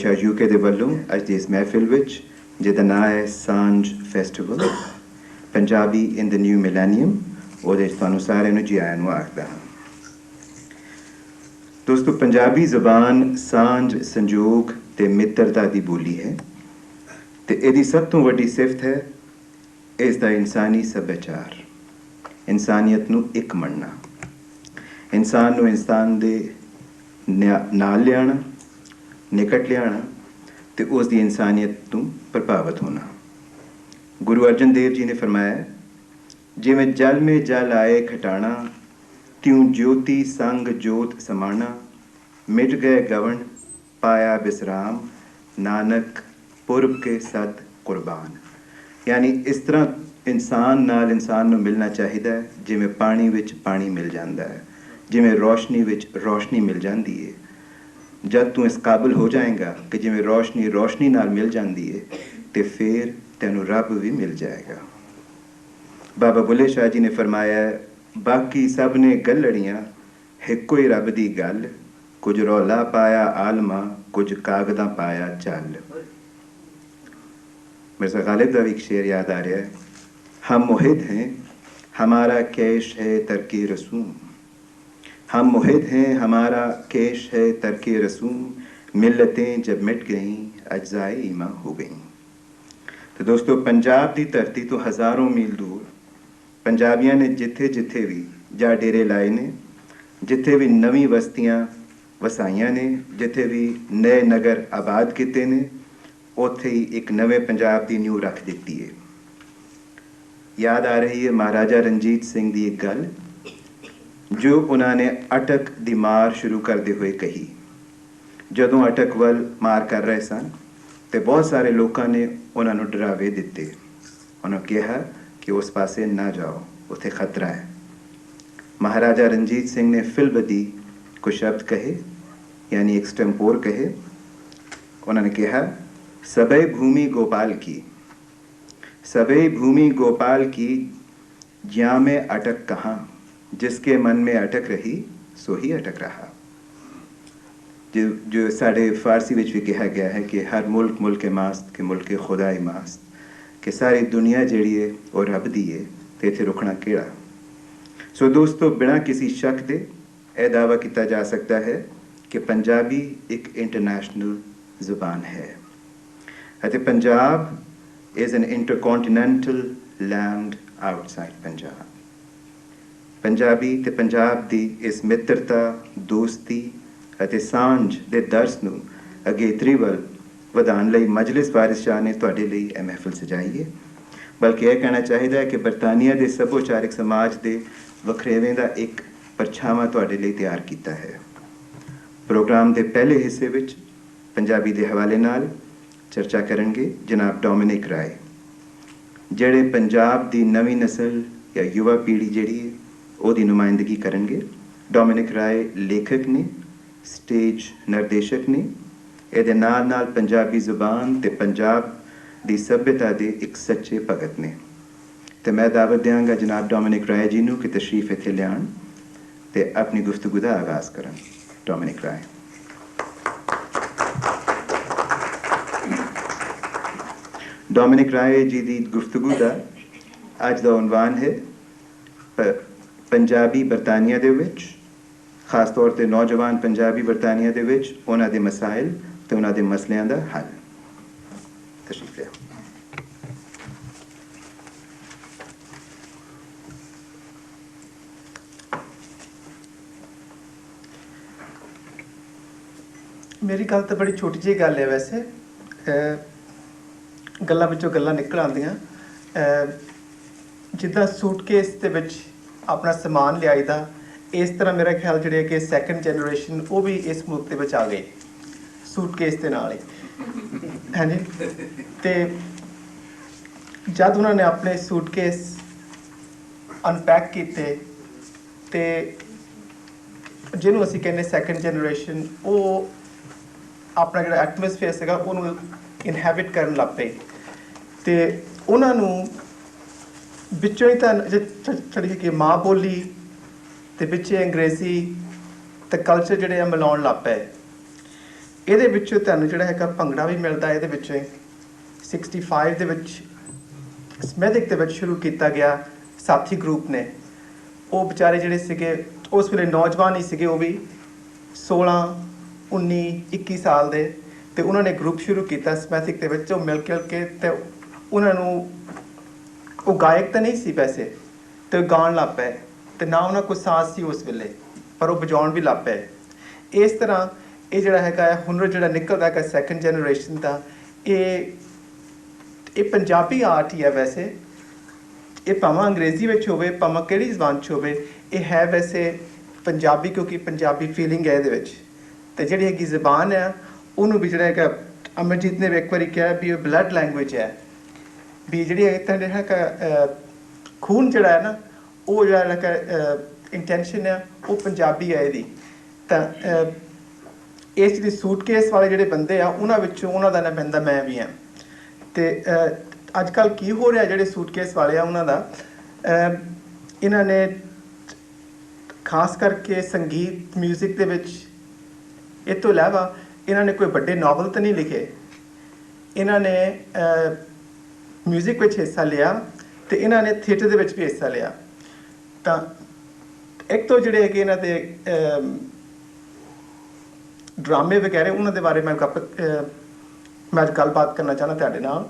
Shah UK ਦੇ ਵੱਲੋਂ ਅੱਜ ਦੀ ਇਸ ਮਹਿਫਿਲ ਵਿੱਚ ਜਿਹਦਾ ਨਾਂ ਹੈ ਸਾਂਝ ਫੈਸਟੀਵਲ ਪੰਜਾਬੀ ਇਨ ਦ ਨਿਊ ਮਿਲੇਨੀਅਮ, ਉਹਦੇ 'ਚ ਤੁਹਾਨੂੰ ਸਾਰਿਆਂ ਨੂੰ ਜੀ ਆਇਆਂ ਨੂੰ ਆਖਦਾ ਹਾਂ। ਦੋਸਤੋ, ਪੰਜਾਬੀ ਜ਼ਬਾਨ ਸਾਂਝ, ਸੰਜੋਗ ਤੇ ਮਿੱਤਰਤਾ ਦੀ ਬੋਲੀ ਹੈ ਤੇ ਇਹਦੀ ਸਭ ਤੋਂ ਵੱਡੀ ਸਿਫਤ ਹੈ ਇਸ ਦਾ ਇਨਸਾਨੀ ਸੱਭਿਆਚਾਰ, ਇਨਸਾਨੀਅਤ ਨੂੰ ਇੱਕ ਮੰਨਣਾ, ਇਨਸਾਨ ਨੂੰ ਇਨਸਾਨ ਦੇ ਨਾਲ ਲਿਆਉਣਾ, ਨਿਕਟ ਲਿਆਉਣਾ ਤੇ ਉਸ ਦੀ ਇਨਸਾਨੀਅਤ ਤੋਂ ਪ੍ਰਭਾਵਿਤ ਹੋਣਾ। ਗੁਰੂ ਅਰਜਨ ਦੇਵ ਜੀ ਨੇ ਫਰਮਾਇਆ, ਜਿਵੇਂ ਜਲ ਮੇ ਜਲ ਆਏ ਖਟਾਣਾ, ਤਿਉਂ ਜੋਤੀ ਸੰਗ ਜੋਤ ਸਮਾਣਾ, ਮਿਟ ਗਏ ਗਵਨ ਪਾਇਆ ਬਿਸਰਾਮ, ਨਾਨਕ ਪੁਰਬ ਕੇ ਸਤ ਕੁਰਬਾਨ। ਯਾਨੀ ਇਸ ਤਰ੍ਹਾਂ ਇਨਸਾਨ ਨਾਲ ਇਨਸਾਨ ਨੂੰ ਮਿਲਣਾ ਚਾਹੀਦਾ ਹੈ ਜਿਵੇਂ ਪਾਣੀ ਵਿੱਚ ਪਾਣੀ ਮਿਲ ਜਾਂਦਾ ਹੈ, ਜਿਵੇਂ ਰੋਸ਼ਨੀ ਵਿੱਚ ਰੋਸ਼ਨੀ ਮਿਲ ਜਾਂਦੀ ਹੈ। ਜਦ ਤੂੰ ਇਸ ਕਾਬਲ ਹੋ ਜਾਏਗਾ ਕਿ ਜਿਵੇਂ ਰੋਸ਼ਨੀ ਰੋਸ਼ਨੀ ਨਾਲ ਮਿਲ ਜਾਂਦੀ ਹੈ ਤੇ ਫਿਰ ਤੈਨੂੰ ਰੱਬ ਵੀ ਮਿਲ ਜਾਏਗਾ। ਬਾਬਾ ਬੁੱਲੇ ਸ਼ਾਹ ਜੀ ਨੇ ਫਰਮਾਇਆ, ਬਾਕੀ ਸਭ ਨੇ ਗੱਲੜੀਆਂ ਇੱਕੋ ਹੀ ਰੱਬ ਦੀ ਗੱਲ, ਕੁਝ ਰੌਲਾ ਪਾਇਆ ਆਲਮਾ, ਕੁਝ ਕਾਗਦਾਂ ਪਾਇਆ ਚੱਲ। मिर्ज़ा गालिब का भी एक शेर याद आ रहा है, हम मुहिद हैं हमारा कैश है तरके रसूम, हम मुहिद हैं हमारा कैश है तरके रसूम, मिलतें जब मिट गईं अज्जाए ईमा हो गईं। तो दोस्तों, पंजाब की धरती तो हज़ारों मील दूर पंजाबियों ने जिथे जिथे भी जा डेरे लाए ने, जिथे भी नवी बस्तियां वसाइयां ने, जिथे भी नए नगर आबाद किते ने, ਉੱਥੇ ਹੀ ਇੱਕ ਨਵੇਂ ਪੰਜਾਬ ਦੀ ਨਿਊ ਰੱਖ ਦਿੱਤੀ ਹੈ। ਯਾਦ ਆ ਰਹੀ ਹੈ ਮਹਾਰਾਜਾ ਰਣਜੀਤ ਸਿੰਘ ਦੀ ਇੱਕ ਗੱਲ ਜੋ ਉਹਨਾਂ ਨੇ ਅਟਕ ਦੀ ਮਾਰ ਸ਼ੁਰੂ ਕਰਦੇ ਹੋਏ ਕਹੀ। ਜਦੋਂ ਅਟਕ ਵੱਲ ਮਾਰ ਕਰ ਰਹੇ ਸਨ ਤੇ ਬਹੁਤ ਸਾਰੇ ਲੋਕਾਂ ਨੇ ਉਹਨਾਂ ਨੂੰ ਡਰਾਵੇ ਦਿੱਤੇ। ਉਹਨਾਂ ਕਿਹਾ ਕਿ ਉਸ ਪਾਸੇ ਨਾ ਜਾਓ, ਉੱਥੇ ਖਤਰਾ ਹੈ। ਮਹਾਰਾਜਾ ਰਣਜੀਤ ਸਿੰਘ ਨੇ ਫਿਲਬਦੀ ਕੁਝ ਸ਼ਬਦ ਕਹੇ, ਯਾਨੀ ਐਕਸਟੈਂਪੋਰ ਕਹੇ। ਉਹਨਾਂ ਨੇ ਕਿਹਾ, सबई भूमि गोपाल की, सबई भूमि गोपाल की, ज्यां में अटक कहाँ, जिसके मन में अटक रही सो ही अटक रहा। जो साढ़े फारसी विच भी कहा गया है कि हर मुल्क मुल्क मास्त के मुल्क खुदाई मास्त, कि सारी दुनिया जिहड़ी है वो रब दी है ते इत्थे रुकना किहड़ा। सो दोस्तों, बिना किसी शक दे यह दावा किया जा सकता है कि पंजाबी एक इंटरनेशनल ज़ुबान है ਅਤੇ Punjab is an intercontinental land outside Punjab. Punjabi ਤੇ ਪੰਜਾਬ ਦੀ ਇਸ ਮਿੱਤਰਤਾ, ਦੋਸਤੀ ਅਤੇ ਸਾਂਝ ਦੇ ਦਰਸ ਨੂੰ ਅਗੇਤਰੀ ਵੱਲ ਵਧਾਉਣ ਲਈ ਮਜਲਿਸ ਵਾਰਿਸ ਸ਼ਾਹ ਨੇ ਤੁਹਾਡੇ ਲਈ ਇਹ ਮਹਿਫਿਲ ਸਜਾਈ ਹੈ। ਬਲਕਿ ਇਹ ਕਹਿਣਾ ਚਾਹੀਦਾ ਹੈ ਕਿ ਬਰਤਾਨੀਆ ਦੇ ਸੱਭਿਆਚਾਰਕ ਸਮਾਜ ਦੇ ਵਖਰੇਵੇਂ ਦਾ ਇੱਕ ਪਰਛਾਵਾਂ ਤੁਹਾਡੇ ਲਈ ਤਿਆਰ ਕੀਤਾ ਹੈ। ਪ੍ਰੋਗਰਾਮ ਦੇ ਪਹਿਲੇ ਹਿੱਸੇ ਵਿੱਚ ਪੰਜਾਬੀ ਦੇ ਹਵਾਲੇ ਨਾਲ ਚਰਚਾ ਕਰਨਗੇ ਜਨਾਬ ਡੋਮਿਨਿਕ ਰਾਏ, ਜਿਹੜੇ ਪੰਜਾਬ ਦੀ ਨਵੀਂ ਨਸਲ ਜਾਂ ਯੁਵਾ ਪੀੜ੍ਹੀ ਜਿਹੜੀ ਹੈ ਉਹਦੀ ਨੁਮਾਇੰਦਗੀ ਕਰਨਗੇ। ਡੋਮਿਨਿਕ ਰਾਏ ਲੇਖਕ ਨੇ, ਸਟੇਜ ਨਿਰਦੇਸ਼ਕ ਨੇ, ਇਹਦੇ ਨਾਲ ਨਾਲ ਪੰਜਾਬੀ ਜ਼ੁਬਾਨ ਤੇ ਪੰਜਾਬ ਦੀ ਸੱਭਿਅਤਾ ਦੇ ਇੱਕ ਸੱਚੇ ਭਗਤ ਨੇ। ਤੇ ਮੈਂ ਦਾਵਤ ਦਿਆਂਗਾ ਜਨਾਬ ਡੋਮਿਨਿਕ ਰਾਏ ਜੀ ਨੂੰ ਕਿ ਤਸ਼ਰੀਫ ਇੱਥੇ ਲਿਆਉਣ ਤੇ ਆਪਣੀ ਗੁਫ਼ਤਗੂ ਦਾ ਆਗਾਜ਼ ਕਰਨ। ਡੋਮਿਨਿਕ ਰਾਏ। ਡੋਮਿਨਿਕ ਰਾਏ ਜੀ ਦੀ ਗੁਫ਼ਤਗੂ ਦਾ ਅੱਜ ਦਾ ਉਨਵਾਨ ਹੈ ਪੰਜਾਬੀ ਬਰਤਾਨੀਆ ਦੇ ਵਿੱਚ, ਖਾਸ ਤੌਰ 'ਤੇ ਨੌਜਵਾਨ ਪੰਜਾਬੀ ਬਰਤਾਨੀਆ ਦੇ ਵਿੱਚ ਉਹਨਾਂ ਦੇ ਮਸਾਇਲ ਤੇ ਉਹਨਾਂ ਦੇ ਮਸਲਿਆਂ ਦਾ ਹੱਲ। ਤਸ਼ਰੀਫ ਲਿਆਓ। ਮੇਰੀ ਗੱਲ ਤਾਂ ਬੜੀ ਛੋਟੀ ਜਿਹੀ ਗੱਲ ਹੈ, ਵੈਸੇ ਗੱਲਾਂ ਵਿੱਚੋਂ ਗੱਲਾਂ ਨਿਕਲ ਆਉਂਦੀਆਂ। ਜਿੱਦਾਂ ਸੂਟਕੇਸ ਦੇ ਵਿੱਚ ਆਪਣਾ ਸਮਾਨ ਲਿਆਈਦਾ, ਇਸ ਤਰ੍ਹਾਂ ਮੇਰਾ ਖਿਆਲ ਜਿਹੜੇ ਕਿ ਸੈਕੰਡ ਜਨਰੇਸ਼ਨ ਉਹ ਵੀ ਇਸ ਮੁਲਕ ਦੇ ਵਿੱਚ ਆ ਗਏ ਸੂਟਕੇਸ ਦੇ ਨਾਲ ਹੀ, ਹਾਂਜੀ। ਅਤੇ ਜਦ ਉਹਨਾਂ ਨੇ ਆਪਣੇ ਸੂਟਕੇਸ ਅਨਪੈਕ ਕੀਤੇ ਅਤੇ ਜਿਹਨੂੰ ਅਸੀਂ ਕਹਿੰਦੇ ਸੈਕੰਡ ਜਨਰੇਸ਼ਨ, ਉਹ ਆਪਣਾ ਜਿਹੜਾ ਐਟਮੋਸਫੇਅਰ ਸੀਗਾ ਉਹਨੂੰ ਇਨਹੈਬਿਟ ਕਰਨ ਲੱਗ ਪਏ ਅਤੇ ਉਹਨਾਂ ਨੂੰ ਵਿੱਚੋਂ ਹੀ ਤਾਂ ਜਿਹੜੀ ਕਿ ਮਾਂ ਬੋਲੀ ਅਤੇ ਵਿੱਚ ਅੰਗਰੇਜ਼ੀ ਅਤੇ ਕਲਚਰ ਜਿਹੜੇ ਆ ਮਿਲਾਉਣ ਲੱਗ ਪਏ। ਇਹਦੇ ਵਿੱਚੋਂ ਤੁਹਾਨੂੰ ਜਿਹੜਾ ਹੈਗਾ ਭੰਗੜਾ ਵੀ ਮਿਲਦਾ ਇਹਦੇ ਵਿੱਚੋਂ 65 ਦੇ ਵਿੱਚ ਸਮੈਥਿਕ ਦੇ ਵਿੱਚ ਸ਼ੁਰੂ ਕੀਤਾ ਗਿਆ ਸਾਥੀ ਗਰੁੱਪ ਨੇ। ਉਹ ਵਿਚਾਰੇ ਜਿਹੜੇ ਸੀਗੇ ਉਸ ਵੇਲੇ ਨੌਜਵਾਨ ਹੀ ਸੀਗੇ, ਉਹ ਵੀ 16 19 21 ਸਾਲ ਦੇ, ਤੇ ਉਹਨਾਂ ਨੇ ਗਰੁੱਪ ਸ਼ੁਰੂ ਕੀਤਾ ਸਮੈਥਿਕ ਦੇ ਵਿੱਚ। ਉਹ ਮਿਲ ਕੇ ਤੇ ਉਹਨਾਂ ਨੂੰ, ਉਹ ਗਾਇਕ ਤਾਂ ਨਹੀਂ ਸੀ ਵੈਸੇ, ਤੇ ਉਹ ਗਾਉਣ ਲੱਗ ਪਏ, ਤੇ ਨਾ ਉਹਨਾਂ ਕੋਲ ਸਾਜ਼ ਸੀ ਉਸ ਵੇਲੇ, ਪਰ ਉਹ ਵਜਾਉਣ ਵੀ ਲੱਗ ਪਏ। ਇਸ ਤਰ੍ਹਾਂ ਇਹ ਜਿਹੜਾ ਹੈਗਾ ਹੁਨਰ ਜਿਹੜਾ ਨਿਕਲਦਾ ਹੈਗਾ ਸੈਕੰਡ ਜਨਰੇਸ਼ਨ ਦਾ, ਇਹ ਪੰਜਾਬੀ ਆਰਟ ਹੀ ਹੈ ਵੈਸੇ। ਇਹ ਭਾਵੇਂ ਅੰਗਰੇਜ਼ੀ ਵਿੱਚ ਹੋਵੇ, ਭਾਵੇਂ ਕਿਹੜੀ ਜ਼ਬਾਨ 'ਚ ਹੋਵੇ, ਇਹ ਹੈ ਵੈਸੇ ਪੰਜਾਬੀ, ਕਿਉਂਕਿ ਪੰਜਾਬੀ ਫੀਲਿੰਗ ਹੈ ਇਹਦੇ ਵਿੱਚ। ਅਤੇ ਜਿਹੜੀ ਹੈਗੀ ਜ਼ਬਾਨ ਹੈ ਉਹਨੂੰ ਵੀ ਜਿਹੜਾ ਹੈਗਾ, ਅਮਰਜੀਤ ਨੇ ਇੱਕ ਵਾਰੀ ਕਿਹਾ ਵੀ ਇਹ ਬਲੱਡ ਲੈਂਗੁਏਜ ਹੈ, ਵੀ ਜਿਹੜੀ ਇੱਦਾਂ ਜਿਹੜਾ ਹੈਗਾ ਖੂਨ ਜਿਹੜਾ ਹੈ ਨਾ, ਉਹ ਜਿਹੜਾ ਹੈਗਾ ਇੰਟੈਂਸ਼ਨ ਹੈ ਉਹ ਪੰਜਾਬੀ ਹੈ ਇਹਦੀ। ਤਾਂ ਇਸ ਜਿਹੜੀ ਸੂਟਕੇਸ ਵਾਲੇ ਜਿਹੜੇ ਬੰਦੇ ਆ ਉਹਨਾਂ ਵਿੱਚੋਂ ਉਹਨਾਂ ਦਾ ਨਾ ਬੰਦਾ ਮੈਂ ਵੀ ਹਾਂ। ਅਤੇ ਅੱਜ ਕੱਲ੍ਹ ਕੀ ਹੋ ਰਿਹਾ, ਜਿਹੜੇ ਸੂਟਕੇਸ ਵਾਲੇ ਆ ਉਹਨਾਂ ਦਾ, ਇਹਨਾਂ ਨੇ ਖਾਸ ਕਰਕੇ ਸੰਗੀਤ ਮਿਊਜ਼ਿਕ ਦੇ ਵਿੱਚ, ਇਹ ਤੋਂ ਇਲਾਵਾ ਇਹਨਾਂ ਨੇ ਕੋਈ ਵੱਡੇ ਨਾਵਲ ਤਾਂ ਨਹੀਂ ਲਿਖੇ, ਇਹਨਾਂ ਨੇ ਮਿਊਜ਼ਿਕ ਵਿੱਚ ਹਿੱਸਾ ਲਿਆ ਅਤੇ ਇਹਨਾਂ ਨੇ ਥੀਏਟਰ ਦੇ ਵਿੱਚ ਵੀ ਹਿੱਸਾ ਲਿਆ। ਤਾਂ ਇੱਕ ਤੋਂ ਜਿਹੜੇ ਹੈਗੇ ਇਹਨਾਂ ਦੇ ਡਰਾਮੇ ਵਗੈਰਾ, ਉਹਨਾਂ ਦੇ ਬਾਰੇ ਮੈਂ ਅੱਜ ਗੱਲਬਾਤ ਕਰਨਾ ਚਾਹੁੰਦਾ ਤੁਹਾਡੇ ਨਾਲ,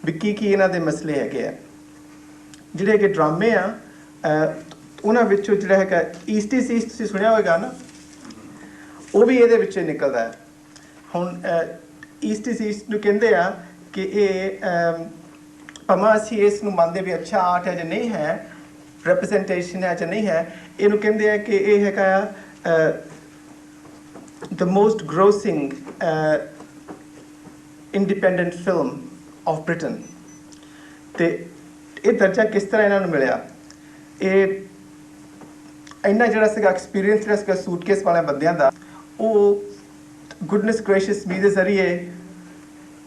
ਵੀ ਕੀ ਇਹਨਾਂ ਦੇ ਮਸਲੇ ਹੈਗੇ ਆ। ਜਿਹੜੇ ਹੈਗੇ ਡਰਾਮੇ ਆ, ਉਹਨਾਂ ਵਿੱਚੋਂ ਜਿਹੜਾ ਹੈਗਾ ਈਸਟ ਇਜ਼ ਈਸਟ ਤੁਸੀਂ ਸੁਣਿਆ ਹੋਵੇਗਾ ਨਾ, ਉਹ ਵੀ ਇਹਦੇ ਵਿੱਚੋਂ ਨਿਕਲਦਾ ਹੈ। ਹੁਣ ਈਸਟ ਇਜ਼ ਈਸਟ ਨੂੰ ਕਹਿੰਦੇ ਆ ਕਿ ਇਹ ਭਾਵੇਂ ਅਸੀਂ ਇਸ ਨੂੰ ਮੰਨਦੇ ਵੀ ਅੱਛਾ ਆਰਟ ਹੈ ਜਾਂ ਨਹੀਂ ਹੈ, ਰਿਪਰੈਜ਼ੈਂਟੇਸ਼ਨ ਹੈ ਜਾਂ ਨਹੀਂ ਹੈ, ਇਹਨੂੰ ਕਹਿੰਦੇ ਆ ਕਿ ਇਹ ਹੈਗਾ ਆ the most grossing independent film of Britain। ਅਤੇ ਇਹ ਦਰਜਾ ਕਿਸ ਤਰ੍ਹਾਂ ਇਹਨਾਂ ਨੂੰ ਮਿਲਿਆ? ਇਹ ਇੰਨਾ ਜਿਹੜਾ ਸੀਗਾ ਐਕਸਪੀਰੀਅੰਸ ਜਿਹੜਾ ਸੀਗਾ ਸੂਟਕੇਸ ਵਾਲਿਆਂ ਬੰਦਿਆਂ ਦਾ, ਉਹ ਗੁੱਡਨੈਸ ਗ੍ਰੇਸ਼ੀਅਸ ਮੀ ਦੇ ਜ਼ਰੀਏ,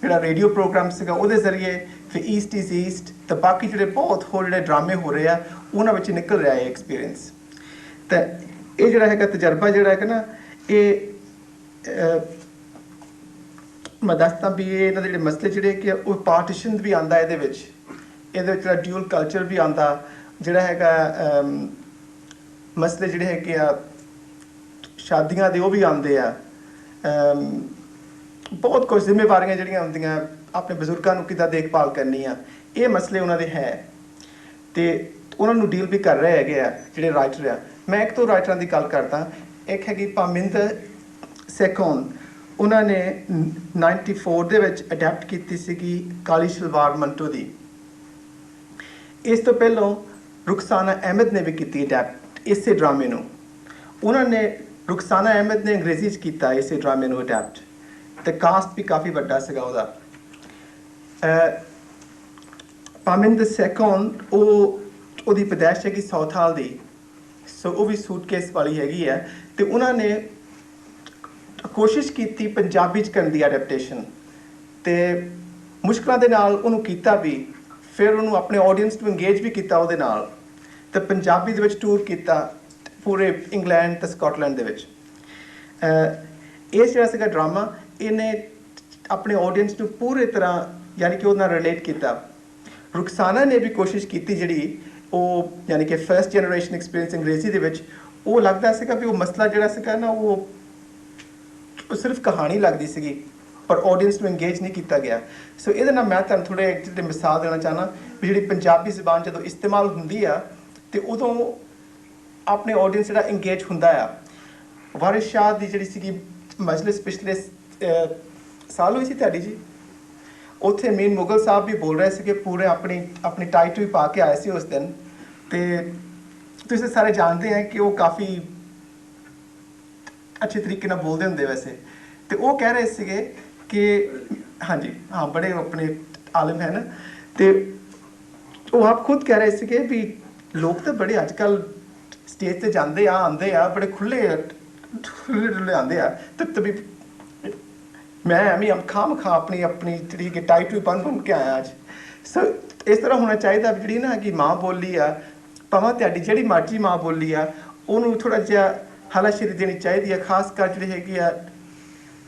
ਜਿਹੜਾ ਰੇਡੀਓ ਪ੍ਰੋਗਰਾਮ ਸੀਗਾ ਉਹਦੇ ਜ਼ਰੀਏ, ਫਿਰ ਈਸਟ ਇਜ਼ ਈਸਟ, ਅਤੇ ਬਾਕੀ ਜਿਹੜੇ ਬਹੁਤ ਹੋਰ ਜਿਹੜੇ ਡਰਾਮੇ ਹੋ ਰਹੇ ਆ ਉਹਨਾਂ ਵਿੱਚ ਨਿਕਲ ਰਿਹਾ ਇਹ ਐਕਸਪੀਰੀਅੰਸ। ਤਾਂ ਇਹ ਜਿਹੜਾ ਹੈਗਾ ਤਜਰਬਾ ਜਿਹੜਾ ਹੈਗਾ ਨਾ, ਇਹ ਮੈਂ ਦੱਸਦਾ ਵੀ ਇਹ ਇਹਨਾਂ ਦੇ ਜਿਹੜੇ ਮਸਲੇ ਜਿਹੜੇ ਕਿ ਉਹ ਪਾਰਟੀਸ਼ਨ ਵੀ ਆਉਂਦਾ ਇਹਦੇ ਵਿੱਚ ਜਿਹੜਾ ਡਿਊਲ ਕਲਚਰ ਵੀ ਆਉਂਦਾ, ਜਿਹੜਾ ਹੈਗਾ ਮਸਲੇ ਜਿਹੜੇ ਹੈਗੇ ਆ ਸ਼ਾਦੀਆਂ ਦੇ ਉਹ ਵੀ ਆਉਂਦੇ ਆ, ਬਹੁਤ ਕੁਝ ਜ਼ਿੰਮੇਵਾਰੀਆਂ ਜਿਹੜੀਆਂ ਹੁੰਦੀਆਂ, ਆਪਣੇ ਬਜ਼ੁਰਗਾਂ ਨੂੰ ਕਿੱਦਾਂ ਦੇਖਭਾਲ ਕਰਨੀ ਆ, ਇਹ ਮਸਲੇ ਉਹਨਾਂ ਦੇ ਹੈ ਅਤੇ ਉਹਨਾਂ ਨੂੰ ਡੀਲ ਵੀ ਕਰ ਰਹੇ ਹੈਗੇ ਆ ਜਿਹੜੇ ਰਾਈਟਰ ਆ। ਮੈਂ ਇੱਕ ਤੋਂ ਰਾਈਟਰਾਂ ਦੀ ਗੱਲ ਕਰਦਾ, ਇੱਕ ਹੈਗੀ ਪਾਮਿੰਦਰ ਸੈਕੋਨ, ਉਹਨਾਂ ਨੇ 94 ਦੇ ਵਿੱਚ ਅਡੈਪਟ ਕੀਤੀ ਸੀਗੀ ਕਾਲੀ ਸ਼ਲਵਾਰ ਮੰਟੋ ਦੀ। ਇਸ ਤੋਂ ਪਹਿਲਾਂ ਰੁਖਸਾਨਾ ਅਹਿਮਦ ਨੇ ਵੀ ਕੀਤੀ ਅਡੈਪਟ ਇਸੇ ਡਰਾਮੇ ਨੂੰ। ਉਹਨਾਂ ਨੇ, ਰੁਖਸਾਨਾ ਅਹਿਮਦ ਨੇ ਅੰਗਰੇਜ਼ੀ 'ਚ ਕੀਤਾ ਇਸੇ ਡਰਾਮੇ ਨੂੰ ਅਡੈਪਟ, ਅਤੇ ਕਾਸਟ ਵੀ ਕਾਫੀ ਵੱਡਾ ਸੀਗਾ ਉਹਦਾ। ਪਾਮਿੰਦਰ ਸੈਕੋਨ, ਉਹਦੀ ਪੈਦਾਇਸ਼ ਹੈਗੀ ਸਾਊਥਹਾਲ ਦੀ, ਸੋ ਉਹ ਵੀ ਸੂਟਕੇਸ ਵਾਲੀ ਹੈਗੀ ਹੈ। ਅਤੇ ਉਹਨਾਂ ਨੇ ਕੋਸ਼ਿਸ਼ ਕੀਤੀ ਪੰਜਾਬੀ 'ਚ ਕਰਨ ਦੀ ਐਡੈਪਟੇਸ਼ਨ, ਅਤੇ ਮੁਸ਼ਕਲਾਂ ਦੇ ਨਾਲ ਉਹਨੂੰ ਕੀਤਾ ਵੀ, ਫਿਰ ਉਹਨੂੰ ਆਪਣੇ ਆਡੀਅנס ਨੂੰ ਇੰਗੇਜ ਵੀ ਕੀਤਾ ਉਹਦੇ ਨਾਲ, ਅਤੇ ਪੰਜਾਬੀ ਦੇ ਵਿੱਚ ਟੂਰ ਕੀਤਾ ਪੂਰੇ ਇੰਗਲੈਂਡ ਅਤੇ ਸਕਾਟਲੈਂਡ ਦੇ ਵਿੱਚ। ਇਹ ਜਿਹੜਾ ਸੀਗਾ ਡਰਾਮਾ, ਇਹਨੇ ਆਪਣੇ ਆਡੀਅנס ਨੂੰ ਪੂਰੇ ਤਰ੍ਹਾਂ ਯਾਨੀ ਕਿ ਉਹਦੇ ਨਾਲ ਰਿਲੇਟ ਕੀਤਾ। ਰੁਖਸਾਨਾ ਨੇ ਵੀ ਕੋਸ਼ਿਸ਼ ਕੀਤੀ, ਜਿਹੜੀ ਉਹ ਯਾਨੀ ਕਿ ਫਸਟ ਜਨਰੇਸ਼ਨ ਐਕਸਪੀਰੀਅੰਸ ਅੰਗਰੇਜ਼ੀ ਦੇ ਵਿੱਚ, ਉਹ ਲੱਗਦਾ ਸੀਗਾ ਵੀ ਉਹ ਮਸਲਾ ਜਿਹੜਾ ਸੀਗਾ ਨਾ, ਉਹ ਸਿਰਫ ਕਹਾਣੀ ਲੱਗਦੀ ਸੀਗੀ, ਪਰ ਆਡੀਅנס ਨੂੰ ਇੰਗੇਜ ਨਹੀਂ ਕੀਤਾ ਗਿਆ। ਸੋ ਇਹਦੇ ਨਾਲ ਮੈਂ ਤੁਹਾਨੂੰ ਥੋੜ੍ਹੇ ਜਿਹੜੇ ਮਿਸਾਲ ਦੇਣਾ ਚਾਹੁੰਦਾ ਵੀ ਜਿਹੜੀ ਪੰਜਾਬੀ ਜ਼ਬਾਨ ਜਦੋਂ ਇਸਤੇਮਾਲ ਹੁੰਦੀ ਆ ਅਤੇ ਉਦੋਂ ਆਪਣੇ ਆਡੀਅנס ਜਿਹੜਾ ਇੰਗੇਜ ਹੁੰਦਾ ਆ। ਵਾਰਿਸ ਸ਼ਾਹ ਦੀ ਜਿਹੜੀ ਸੀਗੀ ਮਜਲਿਸ ਪਿਛਲੇ ਸਾਲ ਹੋਈ ਸੀ ਤੁਹਾਡੀ ਜੀ, ਉੱਥੇ ਮੇਨ ਮੁਗਲ ਸਾਹਿਬ ਵੀ ਬੋਲ ਰਹੇ ਸੀਗੇ, ਪੂਰੇ ਆਪਣੀ ਟਾਈਟ ਵੀ ਪਾ ਕੇ ਆਏ ਸੀ ਉਸ ਦਿਨ। ਅਤੇ ਤੁਸੀਂ ਸਾਰੇ ਜਾਣਦੇ ਹੈ ਕਿ ਉਹ ਕਾਫੀ ਅੱਛੇ ਤਰੀਕੇ ਨਾਲ ਬੋਲਦੇ ਹੁੰਦੇ ਵੈਸੇ। ਅਤੇ ਉਹ ਕਹਿ ਰਹੇ ਸੀਗੇ ਕਿ ਹਾਂਜੀ ਹਾਂ, ਬੜੇ ਆਪਣੇ ਆਲਮ ਹੈ ਨਾ, ਅਤੇ ਉਹ ਆਪ ਖੁਦ ਕਹਿ ਰਹੇ ਸੀਗੇ ਵੀ ਲੋਕ ਤਾਂ ਬੜੇ ਅੱਜ ਕੱਲ੍ਹ ਸਟੇਜ 'ਤੇ ਜਾਂਦੇ ਆ, ਆਉਂਦੇ ਆ, ਬੜੇ ਖੁੱਲ੍ਹੇ ਡੁੱਲੇ ਆਉਂਦੇ ਆ, ਅਤੇ ਵੀ ਮੈਂ ਐਵੇਂ ਖਾਮ ਆਪਣੀ ਜਿਹੜੀ ਕਿ ਟਾਈਟ ਵੀ ਬੰਨ ਕੇ ਆਇਆ ਅੱਜ। ਸੋ ਇਸ ਤਰ੍ਹਾਂ ਹੋਣਾ ਚਾਹੀਦਾ ਵੀ ਜਿਹੜੀ ਨਾ ਕਿ ਮਾਂ ਬੋਲੀ ਆ, ਭਾਵੇਂ ਤੁਹਾਡੀ ਜਿਹੜੀ ਮਰਜ਼ੀ ਮਾਂ ਬੋਲੀ ਆ, ਉਹਨੂੰ ਥੋੜ੍ਹਾ ਜਿਹਾ ਹਲਾਸ਼ੇਰੀ ਦੇਣੀ ਚਾਹੀਦੀ ਹੈ, ਖਾਸ ਕਰ ਜਿਹੜੇ ਹੈਗੇ ਆ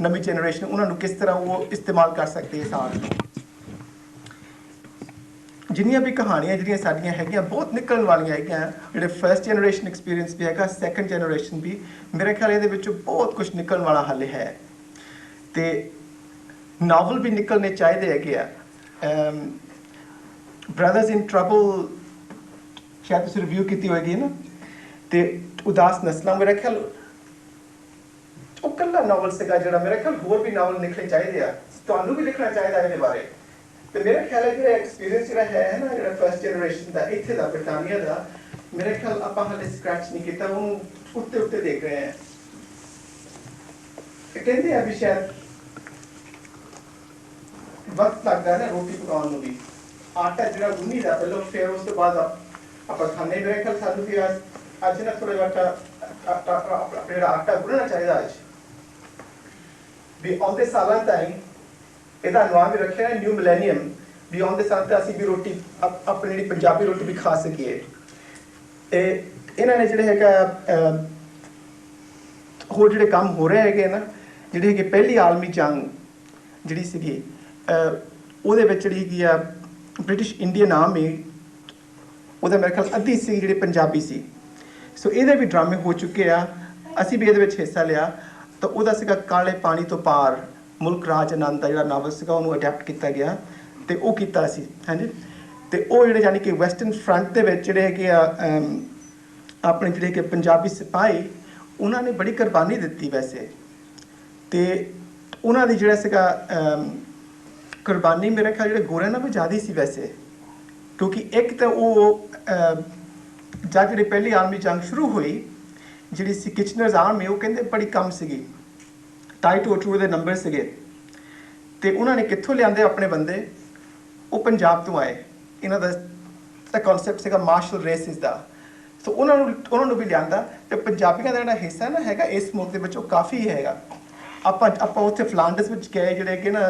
ਨਵੀਂ ਜਨਰੇਸ਼ਨ ਉਹਨਾਂ ਨੂੰ ਕਿਸ ਤਰ੍ਹਾਂ ਉਹ ਇਸਤੇਮਾਲ ਕਰ ਸਕਦੇ ਇਸ ਆਰਟ ਨੂੰ। ਜਿੰਨੀਆਂ ਵੀ ਕਹਾਣੀਆਂ ਜਿਹੜੀਆਂ ਸਾਡੀਆਂ ਹੈਗੀਆਂ ਬਹੁਤ ਨਿਕਲਣ ਵਾਲੀਆਂ ਹੈਗੀਆਂ, ਜਿਹੜੇ ਫਸਟ ਜਨਰੇਸ਼ਨ ਐਕਸਪੀਰੀਅੰਸ ਵੀ ਹੈਗਾ, ਸੈਕੰਡ ਜਨਰੇਸ਼ਨ ਵੀ, ਮੇਰੇ ਖਿਆਲ ਇਹਦੇ ਵਿੱਚੋਂ ਬਹੁਤ ਕੁਝ ਨਿਕਲਣ ਵਾਲਾ ਹਾਲੇ ਹੈ। ਤੇ ਨਾਵਲ ਵੀ ਨਿਕਲਣੇ ਚਾਹੀਦੇ ਹੈਗੇ ਆ। ਬ੍ਰਦਰਸ ਇਨ ਟਰਬਲ ਸ਼ਾਇਦ ਤੁਸੀਂ ਰਿਵਿਊ ਕੀਤੀ ਹੋਏਗੀ ਨਾ, ਤੇ ਉਦਾਸ ਨਸਲਾਂ, ਮੇਰਾ ਖਿਆਲ ਉਹ ਇਕੱਲਾ ਨਾਵਲ ਸੀਗਾ ਜਿਹੜਾ, ਮੇਰਾ ਖਿਆਲ ਹੋਰ ਵੀ ਨਾਵਲ ਨਿਕਲਣੇ ਚਾਹੀਦੇ ਆ, ਤੁਹਾਨੂੰ ਵੀ ਲਿਖਣਾ ਚਾਹੀਦਾ ਇਹਦੇ ਬਾਰੇ। ਤੇ ਮੇਰਾ ਖਿਆਲ ਹੈ ਜਿਹੜਾ ਐਕਸਪੀਰੀਅੰਸ ਜਿਹੜਾ ਹੈ ਨਾ, ਜਿਹੜਾ ਫਸਟ ਜਨਰੇਸ਼ਨ ਦਾ ਇੱਥੇ ਦਾ ਬਰਤਾਨੀਆ ਦਾ, ਮੇਰੇ ਖਿਆਲ ਆਪਾਂ ਹਾਲੇ ਸਕ੍ਰੈਚ ਨਹੀਂ ਕੀਤਾ, ਉਹਨੂੰ ਉੱਤੇ ਉੱਤੇ ਦੇਖ ਰਹੇ ਹਾਂ। ਕਹਿੰਦੇ ਆ ਵੀ ਸ਼ਾਇਦ ਵਕਤ ਲੱਗਦਾ ਨਾ ਰੋਟੀ ਪਕਾਉਣ ਨੂੰ ਵੀ, ਆਟਾ ਜਿਹੜਾ ਗੁੰਨੀ ਦਾ ਪਹਿਲਾਂ, ਫਿਰ ਉਸ ਤੋਂ ਬਾਅਦ ਆਪਾਂ ਖਾਣੇ। ਮੇਰੇ ਖਿਆਲ ਸਾਨੂੰ ਵੀ ਅੱਜ ਨਾ ਥੋੜਾ ਜਿਹਾ ਜਿਹੜਾ ਆਟਾ ਗੁੰਨਣਾ ਚਾਹੀਦਾ ਅੱਜ ਵੀ, ਆਉਂਦੇ ਸਾਲਾਂ ਤਾਈਂ ਇਹਦਾ ਨਾਮ ਵੀ ਰੱਖਿਆ ਨਿਊ ਮਿਲੇਨੀਅਮ, ਵੀ ਆਉਂਦੇ ਸਾਲ ਤੇ ਅਸੀਂ ਵੀ ਰੋਟੀ ਆਪਣੀ ਜਿਹੜੀ ਪੰਜਾਬੀ ਰੋਟੀ ਵੀ ਖਾ ਸਕੀਏ। ਤੇ ਇਹਨਾਂ ਨੇ ਜਿਹੜੇ ਹੈਗਾ ਹੋਰ ਜਿਹੜੇ ਕੰਮ ਹੋ ਰਹੇ ਹੈਗੇ ਨਾ, ਜਿਹੜੇ ਹੈਗੇ ਪਹਿਲੀ ਆਲਮੀ ਜੰਗ ਜਿਹੜੀ ਸੀਗੀ, ਉਹਦੇ ਵਿੱਚ ਜਿਹੜੀ ਹੈਗੀ ਆ ਬ੍ਰਿਟਿਸ਼ ਇੰਡੀਅਨ ਆਰਮੀ, ਉਹਦਾ ਮੇਰੇ ਖਿਆਲ ਅੱਧੀ ਸੀ ਜਿਹੜੀ ਪੰਜਾਬੀ ਸੀ। ਸੋ ਇਹਦੇ ਵੀ ਡਰਾਮੇ ਹੋ ਚੁੱਕੇ ਆ, ਅਸੀਂ ਵੀ ਇਹਦੇ ਵਿੱਚ ਹਿੱਸਾ ਲਿਆ। ਤਾਂ ਉਹਦਾ ਸੀਗਾ ਕਾਲੇ ਪਾਣੀ ਤੋਂ ਪਾਰ, ਮੁਲਕ ਰਾਜ ਆਨੰਦ ਦਾ ਜਿਹੜਾ ਨਾਵਲ ਸੀਗਾ, ਉਹਨੂੰ ਅਡੈਪਟ ਕੀਤਾ ਗਿਆ ਤੇ ਉਹ ਕੀਤਾ ਸੀ। ਹਾਂਜੀ, ਤੇ ਉਹ ਜਿਹੜੇ ਯਾਨੀ ਕਿ ਵੈਸਟਰਨ ਫਰੰਟ ਦੇ ਵਿੱਚ ਜਿਹੜੇ ਹੈਗੇ ਆ ਆਪਣੇ ਜਿਹੜੇ ਕਿ ਪੰਜਾਬੀ ਸਿਪਾਹੀ, ਉਹਨਾਂ ਨੇ ਬੜੀ ਕੁਰਬਾਨੀ ਦਿੱਤੀ ਵੈਸੇ। ਤੇ ਉਹਨਾਂ ਦੀ ਜਿਹੜਾ ਸੀਗਾ ਕੁਰਬਾਨੀ ਮੇਰੇ ਖਿਆਲ ਜਿਹੜੇ ਗੋਰਿਆਂ ਨਾਲ ਵੀ ਜ਼ਿਆਦਾ ਸੀ ਵੈਸੇ, ਕਿਉਂਕਿ ਇੱਕ ਤਾਂ ਉਹ ਜਦ ਜਿਹੜੀ ਪਹਿਲੀ ਆਰਮੀ ਜੰਗ ਸ਼ੁਰੂ ਹੋਈ, ਜਿਹੜੀ ਸੀ ਕਿਚਨਰਜ਼ ਆਰਮੀ, ਉਹ ਕਹਿੰਦੇ ਬੜੀ ਕਮ ਸੀਗੀ, 2.2 ਦੇ ਨੰਬਰ ਸੀਗੇ। ਤੇ ਉਹਨਾਂ ਨੇ ਕਿੱਥੋਂ ਲਿਆਂਦੇ ਆਪਣੇ ਬੰਦੇ? ਉਹ ਪੰਜਾਬ ਤੋਂ ਆਏ। ਇਹਨਾਂ ਦਾ ਕਨਸੈਪਟ ਸੀਗਾ ਮਾਰਸ਼ਲ ਰੇਸਿਸ ਦਾ। ਸੋ ਉਹਨਾਂ ਨੂੰ ਵੀ ਲਿਆਂਦਾ। ਤੇ ਪੰਜਾਬੀਆਂ ਦਾ ਜਿਹੜਾ ਹਿੱਸਾ ਨਾ ਹੈਗਾ ਇਸ ਮੁਲਕ ਦੇ ਵਿੱਚ, ਉਹ ਕਾਫੀ ਹੈਗਾ। ਆਪਾਂ ਉੱਥੇ ਫਲਾਂਡਸ ਵਿੱਚ ਗਏ, ਜਿਹੜੇ ਕਿ ਨਾ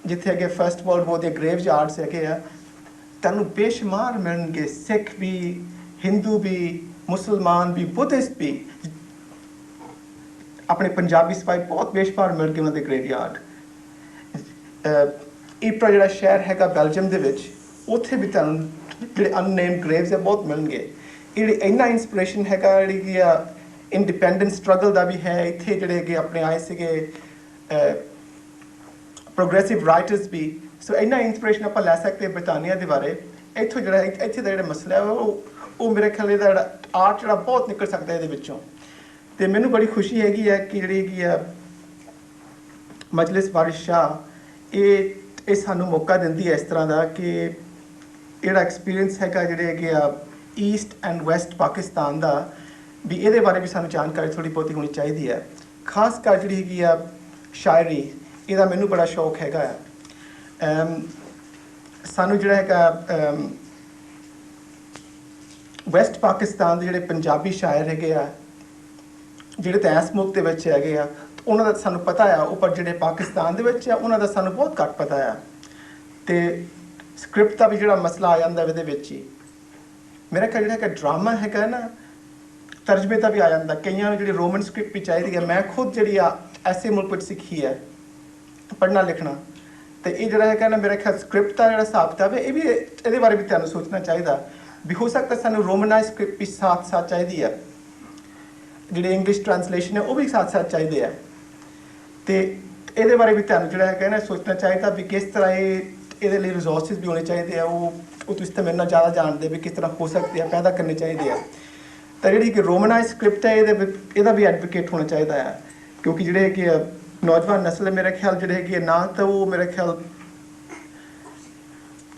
ਜਿੱਥੇ ਹੈਗੇ ਫਸਟ ਵਰਲਡ ਵਾਰ ਦੇ ਗ੍ਰੇਵ ਯਾਰਡਸ ਹੈਗੇ ਆ, ਤੁਹਾਨੂੰ ਬੇਸ਼ੁਮਾਰ ਮਿਲਣਗੇ, ਸਿੱਖ ਵੀ, ਹਿੰਦੂ ਵੀ, ਮੁਸਲਮਾਨ ਵੀ, ਬੁੱਧਿਸਟ ਵੀ। ਆਪਣੇ ਪੰਜਾਬੀ ਸਿਪਾਹੀ ਬਹੁਤ ਬੇਸ਼ੁਮਾਰ ਮਿਲ ਗਏ ਉਹਨਾਂ ਦੇ ਗ੍ਰੇਵ ਯਾਰਡ। ਈਪਰਾ ਜਿਹੜਾ ਸ਼ਹਿਰ ਹੈਗਾ ਬੈਲਜੀਅਮ ਦੇ ਵਿੱਚ, ਉੱਥੇ ਵੀ ਤੁਹਾਨੂੰ ਜਿਹੜੇ ਅਨਨੇਮਡ ਗ੍ਰੇਵਸ ਹੈ ਬਹੁਤ ਮਿਲਣਗੇ। ਇਹ ਇੰਨਾ ਇੰਸਪੀਰੇਸ਼ਨ ਹੈਗਾ ਜਿਹੜੀ ਕਿ ਆ ਇੰਡੀਪੈਂਡੈਂਸ ਸਟਰਗਲ ਦਾ ਵੀ ਹੈ। ਇੱਥੇ ਜਿਹੜੇ ਹੈਗੇ ਆਪਣੇ ਆਏ ਸੀਗੇ ਪ੍ਰੋਗਰੈਸਿਵ ਰਾਈਟਰਸ ਵੀ। ਸੋ ਇੰਨਾ ਇੰਸਪੀਰੇਸ਼ਨ ਆਪਾਂ ਲੈ ਸਕਦੇ ਬਰਤਾਨੀਆ ਦੇ ਬਾਰੇ। ਇੱਥੋਂ ਜਿਹੜਾ ਇੱਥੇ ਦਾ ਜਿਹੜਾ ਮਸਲਾ ਹੈ ਉਹ ਮੇਰੇ ਖਿਆਲ ਇਹਦਾ ਜਿਹੜਾ ਆਰਟ ਜਿਹੜਾ ਬਹੁਤ ਨਿਕਲ ਸਕਦਾ ਇਹਦੇ ਵਿੱਚੋਂ। ਤੇ ਮੈਨੂੰ ਬੜੀ ਖੁਸ਼ੀ ਹੈਗੀ ਹੈ ਕਿ ਜਿਹੜੀ ਹੈਗੀ ਆ ਮਜਲਿਸ ਵਾਰਿਸ ਸ਼ਾਹ ਇਹ ਸਾਨੂੰ ਮੌਕਾ ਦਿੰਦੀ ਹੈ ਇਸ ਤਰ੍ਹਾਂ ਦਾ ਕਿ ਜਿਹੜਾ ਐਕਸਪੀਰੀਅੰਸ ਹੈਗਾ ਜਿਹੜੇ ਹੈਗੇ ਆ ਈਸਟ ਐਂਡ ਵੈਸਟ ਪਾਕਿਸਤਾਨ ਦਾ ਵੀ, ਇਹਦੇ ਬਾਰੇ ਵੀ ਸਾਨੂੰ ਜਾਣਕਾਰੀ ਥੋੜ੍ਹੀ ਬਹੁਤੀ ਹੋਣੀ ਚਾਹੀਦੀ ਹੈ। ਖਾਸ ਕਰ ਜਿਹੜੀ ਹੈਗੀ ਆ ਸ਼ਾਇਰੀ, ਇਹਦਾ ਮੈਨੂੰ ਬੜਾ ਸ਼ੌਕ ਹੈਗਾ ਆ। ਸਾਨੂੰ ਜਿਹੜਾ ਹੈਗਾ ਵੈਸਟ ਪਾਕਿਸਤਾਨ ਦੇ ਜਿਹੜੇ ਪੰਜਾਬੀ ਸ਼ਾਇਰ ਹੈਗੇ ਆ, ਜਿਹੜੇ ਤਾਂ ਇਸ ਮੁਲਕ ਦੇ ਵਿੱਚ ਹੈਗੇ ਆ, ਉਹਨਾਂ ਦਾ ਸਾਨੂੰ ਪਤਾ ਆ। ਉਹ ਪਰ ਜਿਹੜੇ ਪਾਕਿਸਤਾਨ ਦੇ ਵਿੱਚ ਆ, ਉਹਨਾਂ ਦਾ ਸਾਨੂੰ ਬਹੁਤ ਘੱਟ ਪਤਾ ਆ। ਤੇ ਸਕ੍ਰਿਪਟ ਦਾ ਵੀ ਜਿਹੜਾ ਮਸਲਾ ਆ ਜਾਂਦਾ ਇਹਦੇ ਵਿੱਚ ਹੀ। ਮੇਰਾ ਖਿਆਲ ਜਿਹੜਾ ਕਿ ਡਰਾਮਾ ਹੈਗਾ ਨਾ, ਤਰਜਮੇ ਦਾ ਵੀ ਆ ਜਾਂਦਾ। ਕਈਆਂ ਨੂੰ ਜਿਹੜੀ ਰੋਮਨ ਸਕ੍ਰਿਪਟ ਵੀ ਚਾਹੀਦੀ ਹੈ। ਮੈਂ ਖੁਦ ਜਿਹੜੀ ਆ ਐਸੇ ਮੁਲਕ ਵਿੱਚ ਸਿੱਖੀ ਹੈ ਪੜ੍ਹਨਾ ਲਿਖਣਾ। ਤੇ ਇਹ ਜਿਹੜਾ ਹੈਗਾ ਨਾ, ਮੇਰਾ ਖਿਆਲ ਸਕ੍ਰਿਪਟ ਦਾ ਜਿਹੜਾ ਹਿਸਾਬ ਕਿਤਾਬ ਹੈ, ਇਹ ਵੀ ਇਹਦੇ ਬਾਰੇ ਵੀ ਤੁਹਾਨੂੰ ਸੋਚਣਾ ਚਾਹੀਦਾ ਵੀ ਹੋ ਸਕਦਾ ਸਾਨੂੰ ਰੋਮਨਾਈਜ਼ ਸਕ੍ਰਿਪਟ ਵੀ ਸਾਥ ਚਾਹੀਦੀ ਹੈ। ਜਿਹੜੇ ਇੰਗਲਿਸ਼ ਟ੍ਰਾਂਸਲੇਸ਼ਨ ਹੈ ਉਹ ਵੀ ਸਾਥ ਚਾਹੀਦੇ ਆ। ਤੇ ਇਹਦੇ ਬਾਰੇ ਵੀ ਤੁਹਾਨੂੰ ਜਿਹੜਾ ਹੈਗਾ ਨਾ ਸੋਚਣਾ ਚਾਹੀਦਾ ਵੀ ਕਿਸ ਤਰ੍ਹਾਂ ਇਹਦੇ ਲਈ ਰਿਸੋਰਸਿਸ ਵੀ ਹੋਣੇ ਚਾਹੀਦੇ ਆ। ਉਹ ਤੁਸੀਂ ਤਾਂ ਮੇਰੇ ਨਾਲ ਜ਼ਿਆਦਾ ਜਾਣਦੇ ਵੀ ਕਿਸ ਤਰ੍ਹਾਂ ਹੋ ਸਕਦੇ ਆ, ਪੈਦਾ ਕਰਨੇ ਚਾਹੀਦੇ ਆ। ਤਾਂ ਜਿਹੜੀ ਕਿ ਰੋਮਨਾਈਜ਼ ਸਕ੍ਰਿਪਟ ਹੈ ਇਹਦਾ ਵੀ ਐਡਵੋਕੇਟ ਹੋਣਾ ਚਾਹੀਦਾ ਆ। ਕਿਉਂਕਿ ਜਿਹੜੇ ਕਿ ਨੌਜਵਾਨ ਨਸਲ ਹੈ ਮੇਰੇ ਖਿਆਲ ਜਿਹੜੇ ਹੈਗੇ ਨਾ ਤਾਂ ਉਹ ਮੇਰੇ ਖਿਆਲ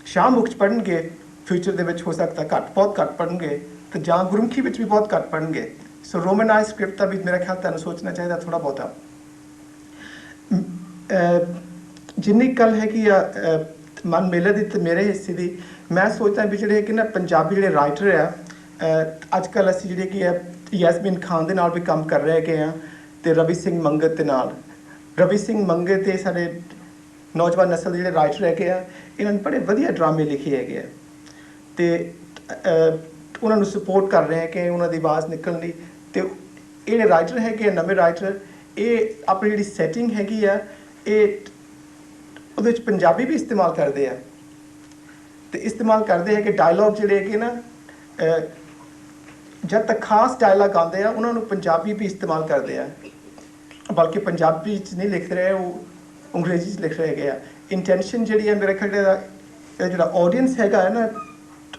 ਸ਼ਾਹ ਮੁਖ 'ਚ ਪੜ੍ਹਨਗੇ ਫਿਊਚਰ ਦੇ ਵਿੱਚ, ਹੋ ਸਕਦਾ ਬਹੁਤ ਘੱਟ ਪੜ੍ਹਨਗੇ, ਤੇ ਜਾਂ ਗੁਰਮੁਖੀ ਵਿੱਚ ਵੀ ਬਹੁਤ ਘੱਟ ਪੜ੍ਹਨਗੇ। ਸੋ ਰੋਮਨਾਈਜ਼ ਸਕ੍ਰਿਪਟ ਦਾ ਵੀ ਮੇਰਾ ਖਿਆਲ ਤੁਹਾਨੂੰ ਸੋਚਣਾ ਚਾਹੀਦਾ ਥੋੜ੍ਹਾ ਬਹੁਤਾ। ਜਿੰਨੀ ਗੱਲ ਹੈਗੀ ਆ ਮਨ ਮੇਲੇ ਦੀ ਤੇ ਮੇਰੇ ਹਿੱਸੇ ਦੀ, ਮੈਂ ਸੋਚਦਾ ਵੀ ਜਿਹੜੇ ਕਿ ਨਾ ਪੰਜਾਬੀ ਜਿਹੜੇ ਰਾਈਟਰ ਆ, ਅੱਜ ਕੱਲ੍ਹ ਅਸੀਂ ਜਿਹੜੇ ਕਿ ਯਾਸਮੀਨ ਖਾਨ ਦੇ ਨਾਲ ਵੀ ਕੰਮ ਕਰ ਰਹੇ ਹੈਗੇ ਆ, ਅਤੇ ਰਵੀ ਸਿੰਘ ਮੰਗਤ ਦੇ ਨਾਲ। ਰਵੀ ਸਿੰਘ ਮੰਗਤ ਤੇ ਸਾਡੇ ਨੌਜਵਾਨ ਨਸਲ ਦੇ ਜਿਹੜੇ ਰਾਈਟਰ ਹੈਗੇ ਆ, ਇਹਨਾਂ ਨੇ ਬੜੇ ਵਧੀਆ ਡਰਾਮੇ ਲਿਖੇ ਹੈਗੇ ਆ। ਅਤੇ ਉਹਨਾਂ ਨੂੰ ਸਪੋਰਟ ਕਰ ਰਹੇ ਹੈ ਕਿ ਉਹਨਾਂ ਦੀ ਆਵਾਜ਼ ਨਿਕਲਣ ਲਈ। ਅਤੇ ਇਹ ਜਿਹੜੇ ਰਾਈਟਰ ਹੈਗੇ ਆ ਨਵੇਂ ਰਾਈਟਰ, ਇਹ ਆਪਣੀ ਜਿਹੜੀ ਸੈਟਿੰਗ ਹੈਗੀ ਆ ਇਹ ਉਹਦੇ ਵਿੱਚ ਪੰਜਾਬੀ ਵੀ ਇਸਤੇਮਾਲ ਕਰਦੇ ਆ ਤੇ ਇਸਤੇਮਾਲ ਕਰਦੇ ਹੈ ਕਿ ਡਾਇਲੌਗ ਜਿਹੜੇ ਹੈਗੇ ਨਾ ਜਦ ਤੱਕ ਖਾਸ ਡਾਇਲੌਗ ਆਉਂਦੇ ਆ ਉਹਨਾਂ ਨੂੰ ਪੰਜਾਬੀ ਵੀ ਇਸਤੇਮਾਲ ਕਰਦੇ ਆ ਬਲਕਿ ਪੰਜਾਬੀ 'ਚ ਨਹੀਂ ਲਿਖ ਰਹੇ ਉਹ ਅੰਗਰੇਜ਼ੀ 'ਚ ਲਿਖ ਰਹੇ ਹੈਗੇ ਆ ਇੰਟੈਂਸ਼ਨ ਜਿਹੜੀ ਹੈ ਮੇਰੇ ਖਿਆਲ ਜਿਹੜਾ ਆਡੀਅנס ਹੈਗਾ ਹੈ ਨਾ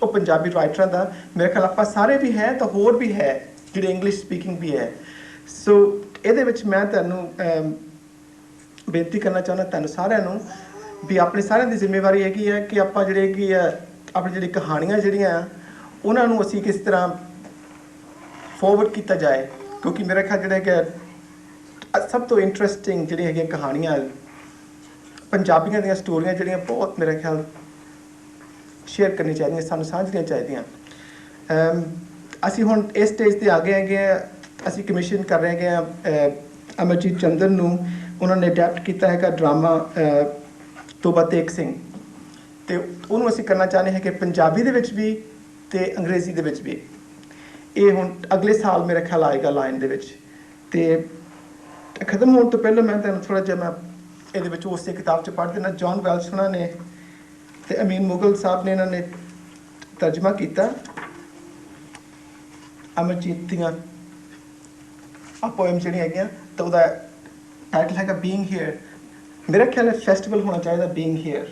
ਉਹ ਪੰਜਾਬੀ ਰਾਈਟਰਾਂ ਦਾ ਮੇਰੇ ਖਿਆਲ ਆਪਾਂ ਸਾਰੇ ਵੀ ਹੈ ਤਾਂ ਹੋਰ ਵੀ ਹੈ ਜਿਹੜੇ ਇੰਗਲਿਸ਼ ਸਪੀਕਿੰਗ ਵੀ ਹੈ ਸੋ ਇਹਦੇ ਵਿੱਚ ਮੈਂ ਤੁਹਾਨੂੰ ਬੇਨਤੀ ਕਰਨਾ ਚਾਹੁੰਦਾ ਤੁਹਾਨੂੰ ਸਾਰਿਆਂ ਨੂੰ ਵੀ ਆਪਣੇ ਸਾਰਿਆਂ ਦੀ ਜ਼ਿੰਮੇਵਾਰੀ ਹੈਗੀ ਹੈ ਕਿ ਆਪਾਂ ਜਿਹੜੇ ਕੀ ਆ ਆਪਣੀ ਜਿਹੜੀ ਕਹਾਣੀਆਂ ਜਿਹੜੀਆਂ ਉਹਨਾਂ ਨੂੰ ਅਸੀਂ ਕਿਸ ਤਰ੍ਹਾਂ ਫੋਰਵਰਡ ਕੀਤਾ ਜਾਏ ਕਿਉਂਕਿ ਮੇਰਾ ਖਿਆਲ ਜਿਹੜਾ ਕਿ ਸਭ ਤੋਂ ਇੰਟਰਸਟਿੰਗ ਜਿਹੜੀਆਂ ਹੈਗੀਆਂ ਕਹਾਣੀਆਂ ਪੰਜਾਬੀਆਂ ਦੀਆਂ ਸਟੋਰੀਆਂ ਜਿਹੜੀਆਂ ਬਹੁਤ ਮੇਰੇ ਖਿਆਲ ਸ਼ੇਅਰ ਕਰਨੀ ਚਾਹੀਦੀਆਂ ਸਾਨੂੰ ਸਾਂਝਣੀਆਂ ਚਾਹੀਦੀਆਂ ਅਸੀਂ ਹੁਣ ਇਸ ਸਟੇਜ 'ਤੇ ਆ ਗਏ ਹੈਗੇ ਅਸੀਂ ਕਮਿਸ਼ਨ ਕਰ ਰਹੇ ਹੈਗੇ ਅਮਰਜੀਤ ਚੰਦਰ ਨੂੰ ਉਹਨਾਂ ਨੇ ਅਡੈਪਟ ਕੀਤਾ ਹੈਗਾ ਡਰਾਮਾ ਤੋਬਾ ਤੇਗ ਸਿੰਘ ਅਤੇ ਉਹਨੂੰ ਅਸੀਂ ਕਰਨਾ ਚਾਹੁੰਦੇ ਹਾਂ ਕਿ ਪੰਜਾਬੀ ਦੇ ਵਿੱਚ ਵੀ ਅਤੇ ਅੰਗਰੇਜ਼ੀ ਦੇ ਵਿੱਚ ਵੀ ਇਹ ਹੁਣ ਅਗਲੇ ਸਾਲ ਮੇਰਾ ਖਿਆਲ ਆਏਗਾ ਲਾਈਨ ਦੇ ਵਿੱਚ ਅਤੇ ਖਤਮ ਹੋਣ ਤੋਂ ਪਹਿਲਾਂ ਮੈਂ ਤੁਹਾਨੂੰ ਥੋੜ੍ਹਾ ਜਿਹਾ ਮੈਂ ਇਹਦੇ ਵਿੱਚ ਉਸੇ ਕਿਤਾਬ 'ਚ ਪੜ੍ਹ ਦੇਣਾ ਜੌਨ ਵੈਲਚ ਉਹਨਾਂ ਨੇ ਅਤੇ ਅਮੀਨ ਮੁਗਲ ਸਾਹਿਬ ਨੇ ਇਹਨਾਂ ਨੇ ਤਰਜਮਾ ਕੀਤਾ ਅਮਰਜੀਤ ਦੀਆਂ ਆ ਪੋਇਮ ਜਿਹੜੀਆਂ ਹੈਗੀਆਂ ਤਾਂ ਉਹਦਾ ਟਾਈਟਲ ਹੈਗਾ ਬੀਇੰਗ ਹੇਅਰ ਮੇਰਾ ਖਿਆਲ ਹੈ ਫੈਸਟੀਵਲ ਹੋਣਾ ਚਾਹੀਦਾ ਬੀਇੰਗ ਹੇਅਰ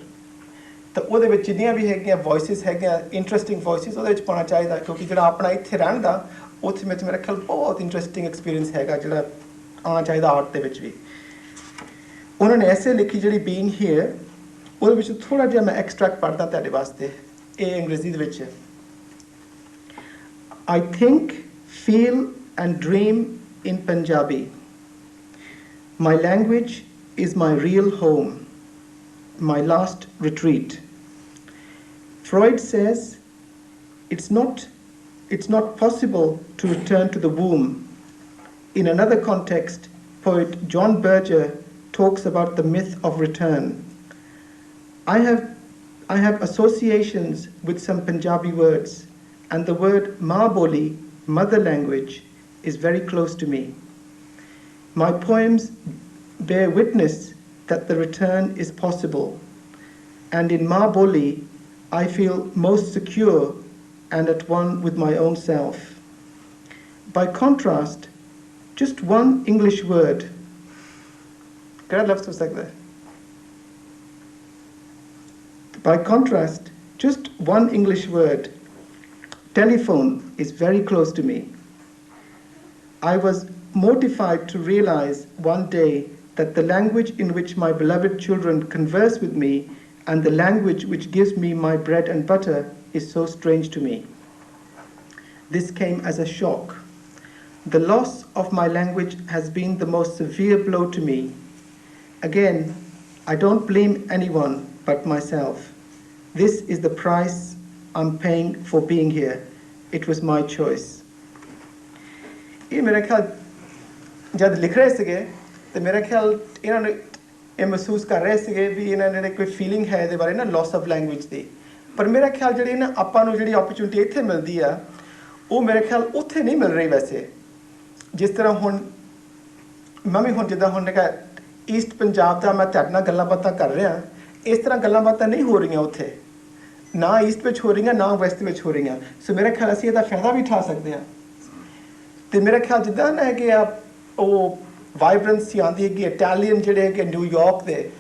ਤਾਂ ਉਹਦੇ ਵਿੱਚ ਜਿੰਨੀਆਂ ਵੀ ਹੈਗੀਆਂ ਵੋਇਸਿਸ ਹੈਗੀਆਂ ਇੰਟਰਸਟਿੰਗ ਵੋਇਸਿਸ ਉਹਦੇ ਵਿੱਚ ਪਾਉਣਾ ਚਾਹੀਦਾ ਕਿਉਂਕਿ ਜਿਹੜਾ ਆਪਣਾ ਇੱਥੇ ਰਹਿਣ ਦਾ ਉੱਥੇ ਵਿੱਚ ਮੇਰਾ ਖਿਆਲ ਬਹੁਤ ਇੰਟਰਸਟਿੰਗ ਐਕਸਪੀਰੀਅੰਸ ਹੈਗਾ ਜਿਹੜਾ ਆਉਣਾ ਚਾਹੀਦਾ ਆਰਟ ਦੇ ਵਿੱਚ ਵੀ ਉਹਨਾਂ ਨੇ ਐਸੇ ਲਿਖੀ ਜਿਹੜੀ ਬੀਇੰਗ ਹੇਅਰ ਉਹਦੇ ਵਿੱਚ ਥੋੜ੍ਹਾ ਜਿਹਾ ਮੈਂ ਐਕਸਟ੍ਰੈਕਟ ਪੜ੍ਹਦਾ ਤੁਹਾਡੇ ਵਾਸਤੇ ਇਹ ਅੰਗਰੇਜ਼ੀ ਦੇ ਵਿੱਚ I think, feel and dream in Punjabi. My language is my real home, my last retreat. Freud says it's not possible to return to the womb. In another context, poet John Berger talks about the myth of return. I have associations with some Punjabi words, and the word Ma Boli, mother language, is very close to me. My poems bear witness that the return is possible, and in Ma Boli, I feel most secure and at one with my own self. By contrast, just one English word. By contrast, just one English word, telephone, is very close to me. I was mortified to realize one day that the language in which my beloved children converse with me and the language which gives me my bread and butter is so strange to me. This came as a shock. The loss of my language has been the most severe blow to me. Again, I don't blame anyone but myself. This is the price I'm paying for being here. It was my choice. ਇਹ ਮੇਰਾ ਖਿਆਲ ਜਦ ਲਿਖ ਰਹੇ ਸੀਗੇ ਤੇ ਮੇਰਾ ਖਿਆਲ ਇਹਨਾਂ ਨੇ ਇਹ ਮਹਿਸੂਸ ਕਰ ਰਹੇ ਸੀਗੇ ਵੀ ਇਹਨਾਂ ਨੇ ਕੋਈ ਫੀਲਿੰਗ ਹੈ ਇਹਦੇ ਬਾਰੇ ਨਾ ਲਾਸ ਆਫ ਲੈਂਗੁਏਜ ਦੀ ਪਰ ਮੇਰਾ ਖਿਆਲ ਜਿਹੜੀ ਨਾ ਆਪਾਂ ਨੂੰ ਜਿਹੜੀ ਓਪਰਚੁਨਿਟੀ ਇੱਥੇ ਮਿਲਦੀ ਆ ਉਹ ਮੇਰੇ ਖਿਆਲ ਉੱਥੇ ਨਹੀਂ ਮਿਲ ਰਹੀ ਵੈਸੇ ਜਿਸ ਤਰ੍ਹਾਂ ਹੁਣ ਮੈਂ ਵੀ ਹੁਣ ਜਿੱਦਾਂ ਹੁਣ ਹੈਗਾ ਈਸਟ ਪੰਜਾਬ ਦਾ ਮੈਂ ਤੁਹਾਡੇ ਨਾਲ ਗੱਲਾਂ ਬਾਤਾਂ ਕਰ ਰਿਹਾ ਇਸ ਤਰ੍ਹਾਂ ਗੱਲਾਂ ਬਾਤਾਂ ਨਹੀਂ ਹੋ ਰਹੀਆਂ ਉੱਥੇ ਨਾ ਈਸਟ ਵਿੱਚ ਹੋ ਰਹੀਆਂ ਨਾ ਵੈਸਟ ਵਿੱਚ ਹੋ ਰਹੀਆਂ ਸੋ ਮੇਰਾ ਖਿਆਲ ਅਸੀਂ ਇਹਦਾ ਫਾਇਦਾ ਵੀ ਉਠਾ ਸਕਦੇ ਹਾਂ ਅਤੇ ਮੇਰਾ ਖਿਆਲ ਜਿੱਦਾਂ ਨਾ ਹੈਗੇ ਆ ਉਹ ਵਾਈਬਰੈਂਸੀ ਆਉਂਦੀ ਹੈਗੀ ਇਟਾਲੀਅਨ ਜਿਹੜੇ ਹੈਗੇ ਨਿਊਯਾਰਕ ਦੇ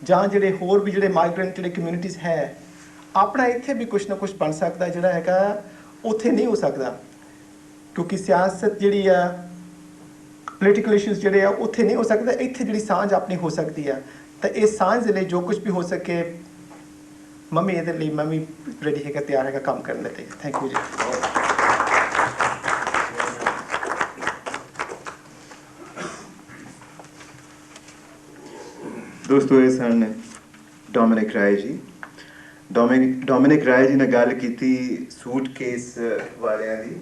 ਜਾਂ ਜਿਹੜੇ ਹੋਰ ਵੀ ਜਿਹੜੇ ਮਾਈਗਰੈਂਟ ਜਿਹੜੇ ਕਮਿਊਨਿਟੀਜ਼ ਹੈ ਆਪਣਾ ਇੱਥੇ ਵੀ ਕੁਛ ਨਾ ਕੁਛ ਬਣ ਸਕਦਾ ਜਿਹੜਾ ਹੈਗਾ ਉੱਥੇ ਨਹੀਂ ਹੋ ਸਕਦਾ ਕਿਉਂਕਿ ਸਿਆਸਤ ਜਿਹੜੀ ਆ ਪੋਲੀਟੀਕਲ ਇਸ਼ੂਜ਼ ਜਿਹੜੇ ਆ ਉੱਥੇ ਨਹੀਂ ਹੋ ਸਕਦਾ ਇੱਥੇ ਜਿਹੜੀ ਸਾਂਝ ਆਪਣੀ ਹੋ ਸਕਦੀ ਆ ਤਾਂ ਇਹ ਸਾਂਝ ਦੇ ਲਈ ਜੋ ਕੁਛ ਵੀ ਹੋ ਸਕੇ ਮੰਮੀ ਇਹਦੇ ਲਈ ਮੈਂ ਵੀ ਰੈਡੀ ਹੈਗਾ ਤਿਆਰ ਹੈਗਾ ਕੰਮ ਕਰਨ ਲਈ ਥੈਂਕ ਯੂ ਜੀ ਦੋਸਤੋ ਇਹ ਸਨ ਡੋਮਿਨਿਕ ਰਾਏ ਜੀ ਡੋਮਿਨਿਕ ਰਾਏ ਜੀ ਨੇ ਗੱਲ ਕੀਤੀ ਸੂਟਕੇਸ ਵਾਲਿਆਂ ਦੀ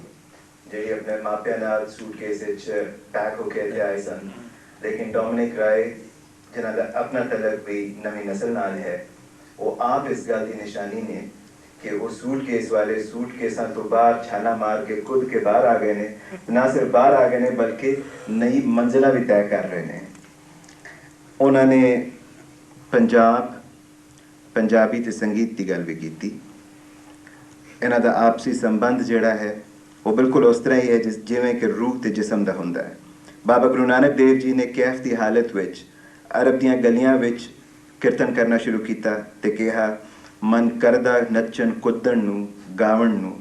ਜਿਹੜੀ ਆਪਣੇ ਮਾਪਿਆਂ ਨਾਲ ਸੂਟਕੇਸ ਵਿੱਚ ਪੈਕ ਹੋ ਕੇ ਇੱਥੇ ਆਏ ਸਨ ਲੇਕਿਨ ਡੋਮਿਨਿਕ ਰਾਏ ਜਿਨ੍ਹਾਂ ਦਾ ਆਪਣਾ ਤਲਕ ਵੀ ਨਵੀਂ ਨਸਲ ਨਾਲ ਹੈ ਉਹ ਆਪ ਇਸ ਗੱਲ ਦੀ ਨਿਸ਼ਾਨੀ ਨੇ कि वो सूटकेस वाले सूटकेसां तो बाहर छाला मार के खुद के बाहर आ गए ने, ना सिर्फ बाहर आ गए ने बल्कि नई मंजिला भी तय कर रहे हैं। उन्होंने पंजाब पंजाबी ते संगीत की गल भी की। इन्हां दा आपसी संबंध जिहड़ा है वो बिल्कुल उस तरह ही है जिवें कि रूह ते जिस्म दा हुंदा है। बाबा गुरु नानक देव जी ने कैफ की हालत विच अरब दीआं गलियां विच कीर्तन करना शुरू किया ते कहा मन करदा नच्चन कुद्दण नूं गावण नूं।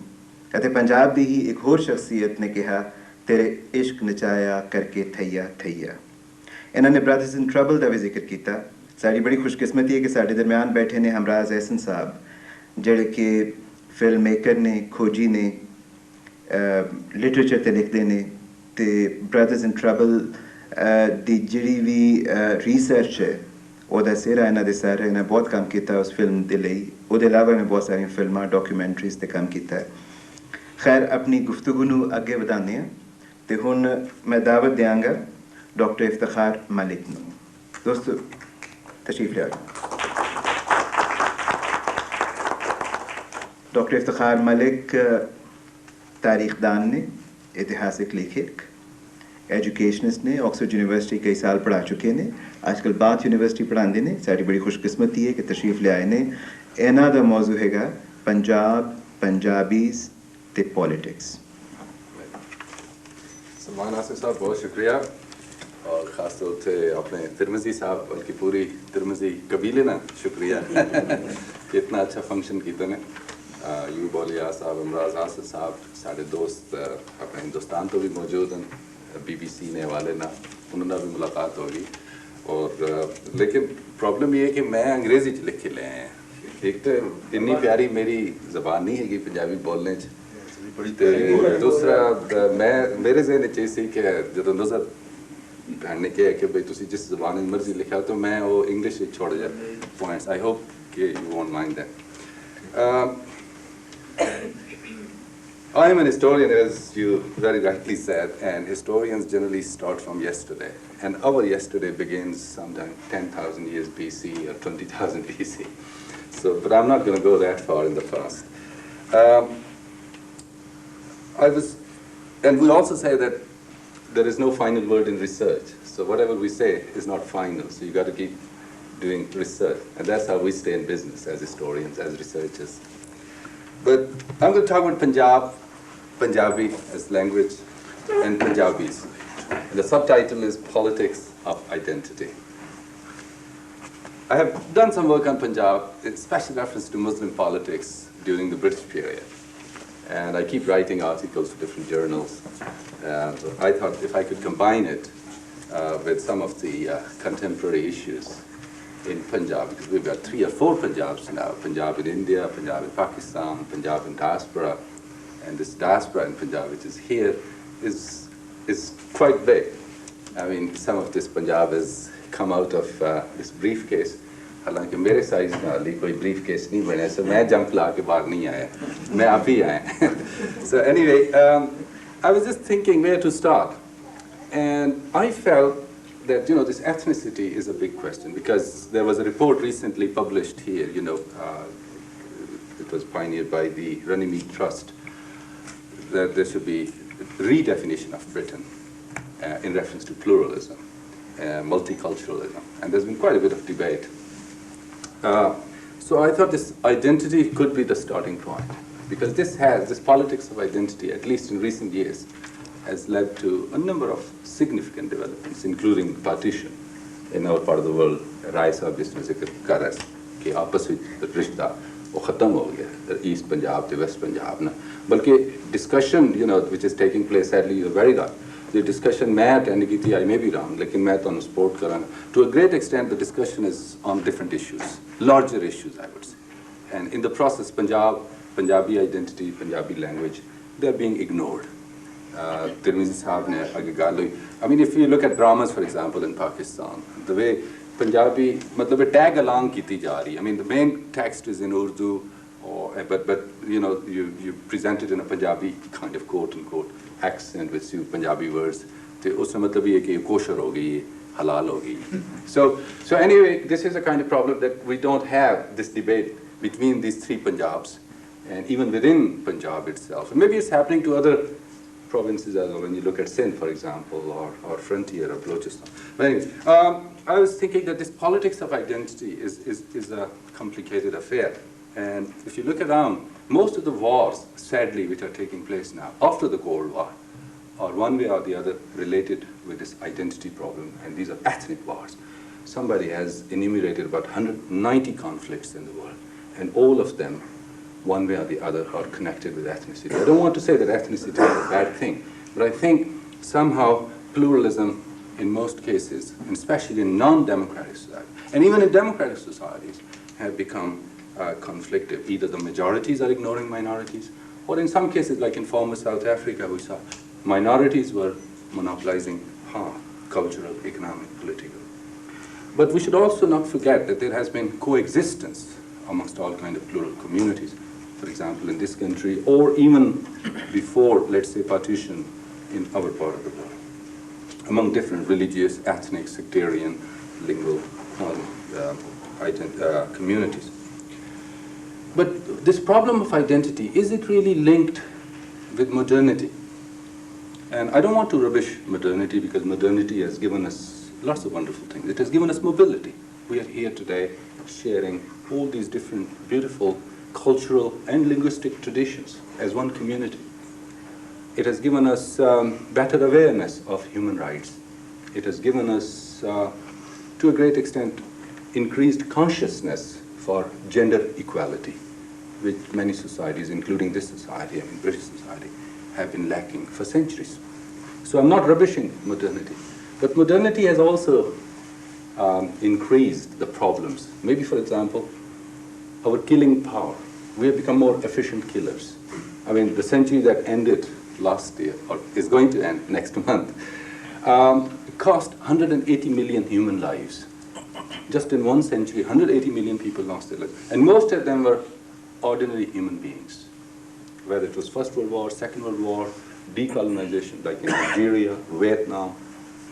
अते पंजाब दी ही एक होर शख्सियत ने कहा तेरे इश्क नचाया करके थैया थैया। इन्होंने ब्रदर्स इन ट्रबल का भी जिक्र किया। साड़ी बड़ी खुशकिस्मती है कि साढ़े दरम्यान बैठे ने हमराज अहसन साहब जिहड़े कि फिल्म मेकर ने, खोजी ने, लिटरेचर ते लिखते हैं ते ब्रदर्स इन ट्रबल दी जिहड़ी भी रिसर्च है ਉਹਦਾ ਸਿਰਾ ਇਹਨਾਂ ਦੇ ਸਰ ਇਹਨਾਂ ਬਹੁਤ ਕੰਮ ਕੀਤਾ ਉਸ ਫਿਲਮ ਦੇ ਲਈ। ਉਹਦੇ ਇਲਾਵਾ ਮੈਂ ਬਹੁਤ ਸਾਰੀਆਂ ਫਿਲਮਾਂ ਡਾਕੂਮੈਂਟਰੀਜ਼ 'ਤੇ ਕੰਮ ਕੀਤਾ ਹੈ। ਖੈਰ ਆਪਣੀ ਗੁਫ਼ਤਗੂ ਨੂੰ ਅੱਗੇ ਵਧਾਉਂਦੇ ਹਾਂ ਅਤੇ ਹੁਣ ਮੈਂ ਦਾਵਤ ਦਿਆਂਗਾ ਡਾਕਟਰ ਇਫਤਿਖਾਰ ਮਲਿਕ ਨੂੰ। ਦੋਸਤੋ ਤਸ਼ਰੀਫ ਲਿਆਓ। डॉक्टर इफ्तिखार मलिक तारीखदान ने, इतिहासिक लेखक, एजुकेशनिस्ट ने, ऑक्सफोर्ड यूनिवर्सिटी कई साल पढ़ा चुके ने, आजकल बाथ यूनिवर्सिटी पढ़ाते हैं। साड़ी बड़ी खुशकिस्मती है कि तशरीफ ले आए ने। इन्हां दा मौजू हैगा पंजाब, पंजाबीज ते पॉलिटिक्स। सलमान आसिफ साहब बहुत शुक्रिया और ख़ास तौर से अपने तिरमजी साहब बल्कि पूरी तिरमजी कबीले ना शुक्रिया कि इतना अच्छा फंक्शन किया ने। यूब औलिया साहब, हमराज आसिफ साहब साढ़े दोस्त अपने हिंदुस्तान तो भी मौजूद हैं, BBC ने हवाले ना उन्होंने भी मुलाकात होगी। और लेकिन प्रॉब्लम ये है कि मैं अंग्रेज़ी च लिख के ले आए हैं। एक तो इतनी प्यारी मेरी ज़बान नहीं है कि पंजाबी बोलने च, दूसरा मैं मेरे जहन च सी कि जो नुज़हत भैन ने कहा कि भाई तुसी जिस ज़बान में मर्जी लिखा तो मैं वो इंग्लिश छोड़ जाए पॉइंट्स। आई होप कि you won't mind that. I am an historian, as you very rightly said, and historians generally start from yesterday. And our yesterday begins sometime 10,000 years BC or 20,000 BC. So, but I'm not going to go that far in the past. And we also say that there is no final word in research. So whatever we say is not final. So you got to keep doing research. And that's how we stay in business as historians, as researchers. But I'm going to talk about Punjab, Punjabi as language, and Punjabis. And the subtitle is Politics of Identity. I have done some work on Punjab, in special reference to Muslim politics during the British period. And I keep writing articles for different journals. I thought if I could combine it with some of the contemporary issues in Punjab, because we've got 3 or 4 Punjabs now: Punjab in India, Punjab in Pakistan, Punjab in diaspora, and this diaspora in Punjab, which is here, is quite big. I mean, some of this Punjab has come out of this briefcase. हालांकि मेरे size में अली कोई briefcase नहीं बने, so मैं jump ला के बाहर नहीं आया, मैं आप ही आया. So anyway, I was just thinking where to start, and I felt that, you know, this ethnicity is a big question, because there was a report recently published here, you know, it was pioneered by the Runnymede Trust, that there should be redefinition of Britain in reference to pluralism, multiculturalism, and there's been quite a bit of debate. So I thought this identity could be the starting point, because this politics of identity, at least in recent years, has led to a number of significant developments, including partition in our part of the world. Rai sahab jisne zikr kar rahe कि आपस में रिश्ता वो ख़त्म हो गया, east Punjab to west Punjab ना, बल्कि discussion, you know, which is taking place, sadly you're very right, the discussion मैं अटेंड की थी, I may be wrong, लेकिन मैं तो support करांगा. To a great extent the discussion is on different issues, larger issues I would say, and in the process Punjabi identity, Punjabi language, they're being ignored. Tirmazi sahab ne aage gaal hui. I mean, if you look at dramas, for example, in Pakistan, the way Punjabi, matlab tag along kiti ja rahi. I mean, the main text is in Urdu, but you know, you present it in a Punjabi kind of quote unquote accent with few Punjabi words. तो उसमें मतलब ये कि kosher हो गई, halal हो गई. So anyway, this is a kind of problem that we don't have this debate between these 3 Punjabs, and even within Punjab itself. And maybe it's happening to other provinces as well, when you look at Sindh, for example, or Frontier, or Balochistan. But anyway, I was thinking that this politics of identity is a complicated affair. And if you look around, most of the wars, sadly, which are taking place now, after the Cold War, are one way or the other related with this identity problem, and these are ethnic wars. Somebody has enumerated about 190 conflicts in the world, and all of them, one way or the other, are connected with ethnicity. I don't want to say that ethnicity is a bad thing, but I think somehow pluralism in most cases, and especially in non-democratic societies, and even in democratic societies, have become conflictive. Either the majorities are ignoring minorities, or in some cases, like in former South Africa, we saw minorities were monopolizing power, cultural, economic, political. But we should also not forget that there has been coexistence amongst all kinds of plural communities. For example, in this country, or even before, let's say, partition in our part of the world, among different religious, ethnic, sectarian, lingual communities. But this problem of identity, is it really linked with modernity? And I don't want to rubbish modernity, because modernity has given us lots of wonderful things. It has given us mobility. We are here today sharing all these different beautiful cultural and linguistic traditions as one community. It has given us better awareness of human rights. It has given us, to a great extent, increased consciousness for gender equality, which many societies, including this society, I mean British society, have been lacking for centuries. So I'm not rubbishing modernity, but modernity has also increased the problems. Maybe, for example, our killing power. We have become more efficient killers. I mean, the century that ended last year, or is going to end next month, cost 180 million human lives. Just in one century, 180 million people lost their lives. And most of them were ordinary human beings. Whether it was First World War, Second World War, decolonization, like in Algeria, Vietnam,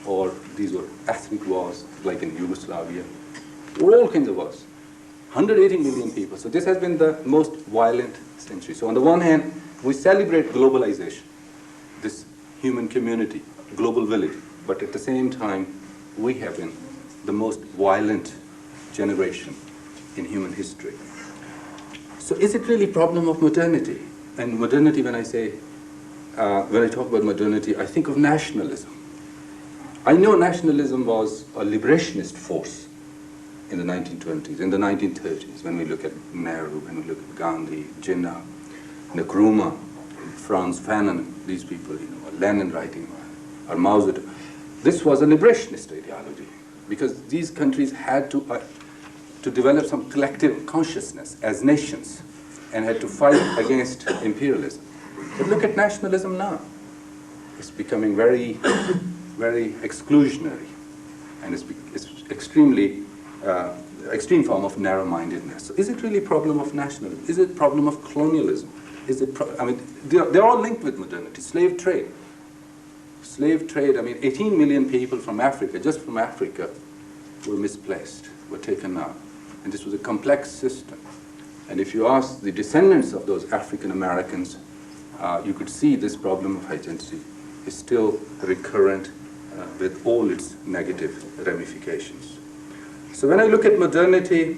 or these were ethnic wars, like in Yugoslavia, all kinds of wars. 180 million people. So this has been the most violent century. So on the one hand, we celebrate globalization, this human community, global village. But at the same time, we have been the most violent generation in human history. So is it really a problem of modernity? And modernity, when I talk about modernity, I think of nationalism. I know nationalism was a liberationist force in the 1920s, in the 1930s, when we look at Nehru, when we look at Gandhi, Jinnah, Nkrumah, Franz Fanon, these people, Lenin writing, or Mao Zedong. This was a liberationist ideology, because these countries had to develop some collective consciousness as nations, and had to fight against imperialism. But look at nationalism now. It's becoming very, very exclusionary, and it's extremely extreme form of narrow-mindedness. So is it really a problem of nationalism? Is it a problem of colonialism? Is it? I mean, they're all linked with modernity. Slave trade. Slave trade. I mean, 18 million people from Africa, just from Africa, were misplaced, were taken out, and this was a complex system. And if you ask the descendants of those African Americans, you could see this problem of identity is still recurrent with all its negative ramifications. So when I look at modernity,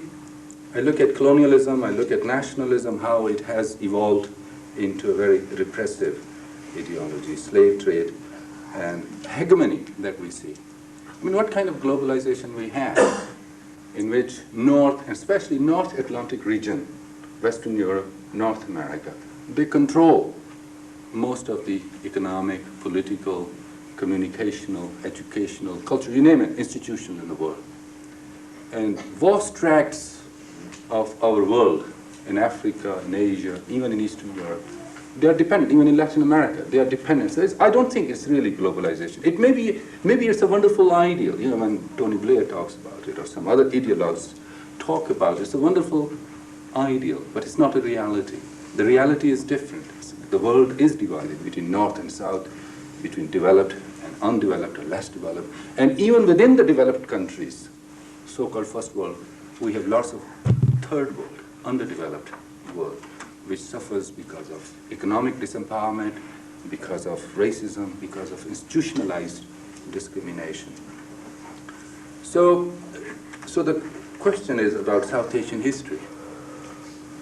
I look at colonialism, I look at nationalism, how it has evolved into a very repressive ideology, slave trade, and hegemony that we see. I mean, what kind of globalization we have, in which North, and especially North Atlantic region, Western Europe, North America, they control most of the economic, political, communicational, educational, cultural, you name it, institutions in the world. And vast tracts of our world, in Africa, in Asia, even in Eastern Europe, they are dependent, even in Latin America, they are dependent. So I don't think it's really globalization. It maybe it's a wonderful ideal, when Tony Blair talks about it, or some other ideologues talk about it. It's a wonderful ideal, but it's not a reality. The reality is different. The world is divided between North and South, between developed and undeveloped or less developed. And even within the developed countries, so-called first world, we have lots of third world, underdeveloped world. which suffers because of economic disempowerment, because of racism, because of institutionalized discrimination. So the question is about South Asian history.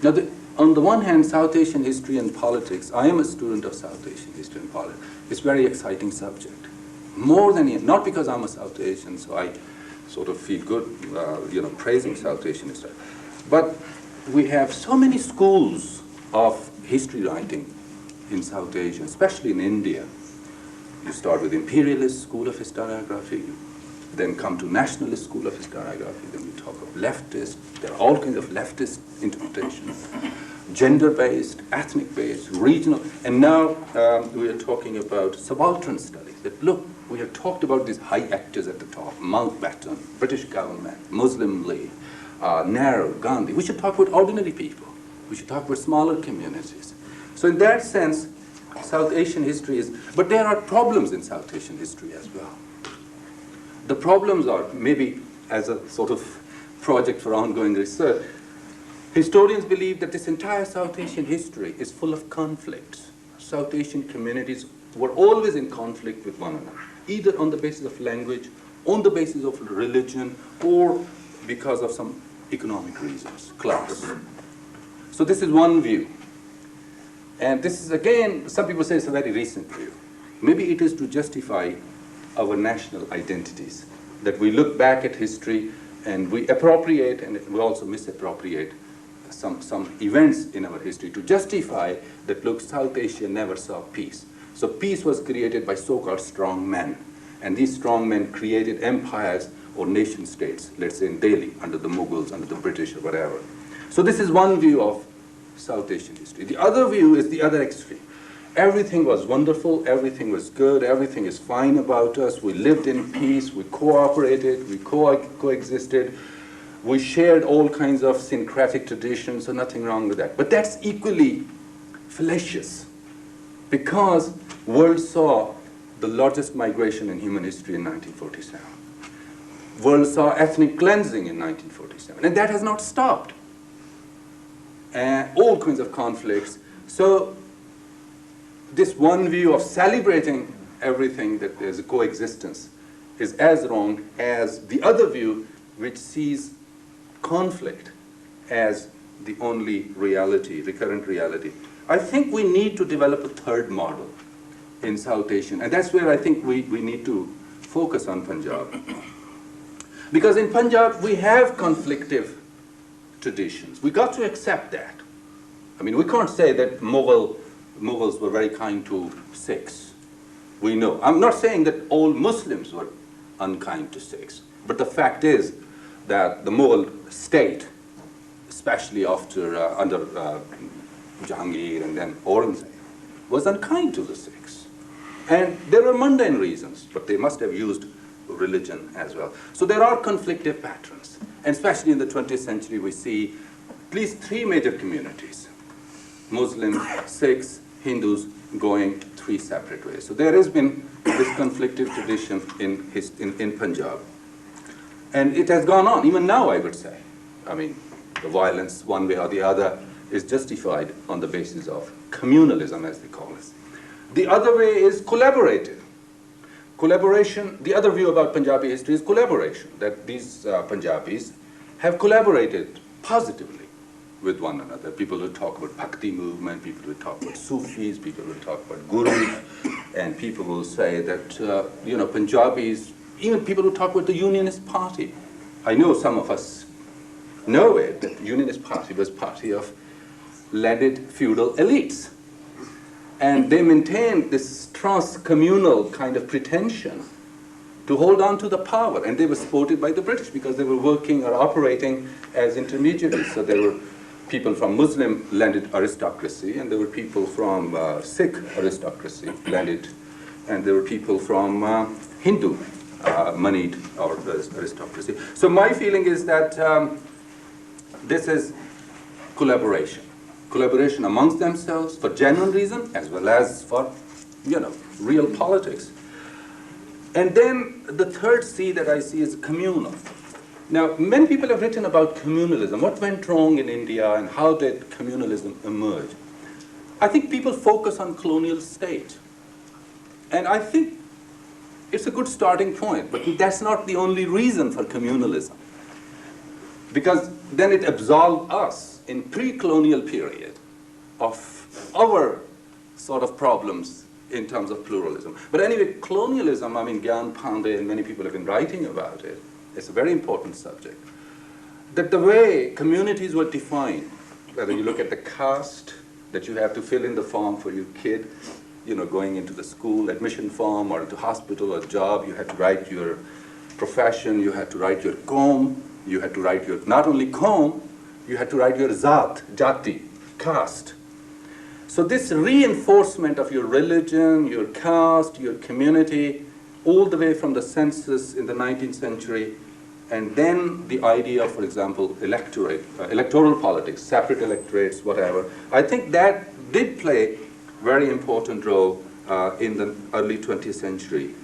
Now, on the one hand, South Asian history and politics, I am a student of South Asian history and politics. It's a very exciting subject. More than, not because I'm a South Asian, so I sort of feel good, praising South Asian history. But we have so many schools of history writing in South Asia, especially in India. You start with imperialist school of historiography, then come to nationalist school of historiography, then we talk of leftist. There are all kinds of leftist interpretations, gender-based, ethnic-based, regional, and now we are talking about subaltern studies. That look, we have talked about these high actors at the top, Mountbatten, British government, Muslim League, Nehru, Gandhi. We should talk about ordinary people. We should talk about smaller communities. So in that sense, South Asian history is, but there are problems in South Asian history as well. The problems are, maybe as a sort of project for ongoing research, historians believe that this entire South Asian history is full of conflicts. South Asian communities were always in conflict with one another, either on the basis of language, on the basis of religion, or because of some economic reasons, class. So this is one view. And this is, again, some people say it's a very recent view. Maybe it is to justify our national identities, that we look back at history and we appropriate and we also misappropriate some events in our history to justify that, look, South Asia never saw peace. So peace was created by so-called strong men. And these strong men created empires or nation states, let's say in Delhi, under the Mughals, under the British or whatever. So this is one view of South Asian history. The other view is the other extreme. Everything was wonderful, everything was good, everything is fine about us, we lived in peace, we cooperated, we coexisted, we shared all kinds of syncretic traditions, so nothing wrong with that. But that's equally fallacious, because the world saw the largest migration in human history in 1947. The world saw ethnic cleansing in 1947, and that has not stopped. All kinds of conflicts. So this one view of celebrating everything that there's a coexistence is as wrong as the other view, which sees conflict as the only reality, recurrent reality. I think we need to develop a third model in South Asian, and that's where I think we need to focus on Punjab. Because in Punjab, we have conflictive traditions. We got to accept that. I mean, we can't say that Mughals were very kind to Sikhs. We know. I'm not saying that all Muslims were unkind to Sikhs, but the fact is that the Mughal state, especially after under Jahangir and then Aurangzeb, was unkind to the Sikhs. And there were mundane reasons, but they must have used religion as well. So there are conflictive patterns. And especially in the 20th century, we see at least three major communities: Muslims, Sikhs, Hindus, going three separate ways. So there has been this conflictive tradition in Punjab. And it has gone on, even now, I would say. I mean, the violence, one way or the other, is justified on the basis of communalism, as they call it. The other way is collaborative. Collaboration, the other view about Punjabi history is collaboration, that these Punjabis have collaborated positively with one another. People will talk about Bhakti movement, people will talk about Sufis, people will talk about Gurus, and people will say that, Punjabis, even people who talk about the Unionist Party. I know some of us know it, that the Unionist Party was party of landed feudal elites. And they maintained this trans-communal kind of pretension to hold on to the power. And they were supported by the British because they were working or operating as intermediaries. So there were people from Muslim landed aristocracy, and there were people from Sikh aristocracy landed, and there were people from Hindu moneyed aristocracy. So my feeling is that this is collaboration. Collaboration amongst themselves for genuine reason as well as for, real politics. And then the third C that I see is communal. Now, many people have written about communalism. What went wrong in India and how did communalism emerge? I think people focus on colonial state. And I think it's a good starting point, but that's not the only reason for communalism. Because then it absolved us in pre-colonial period of our sort of problems in terms of pluralism. But anyway, colonialism, I mean, Gyan Pandey and many people have been writing about it. It's a very important subject. That the way communities were defined, whether you look at the caste, that you have to fill in the form for your kid, you know, going into the school admission form or into hospital or job, you had to write your profession, you had to write your qawm, you had to write your, not only qawm, you had to write your zat, jati, caste. So this reinforcement of your religion, your caste, your community, all the way from the census in the 19th century, and then the idea of, for example, electoral politics, separate electorates, whatever, I think that did play very important role in the early 20th century.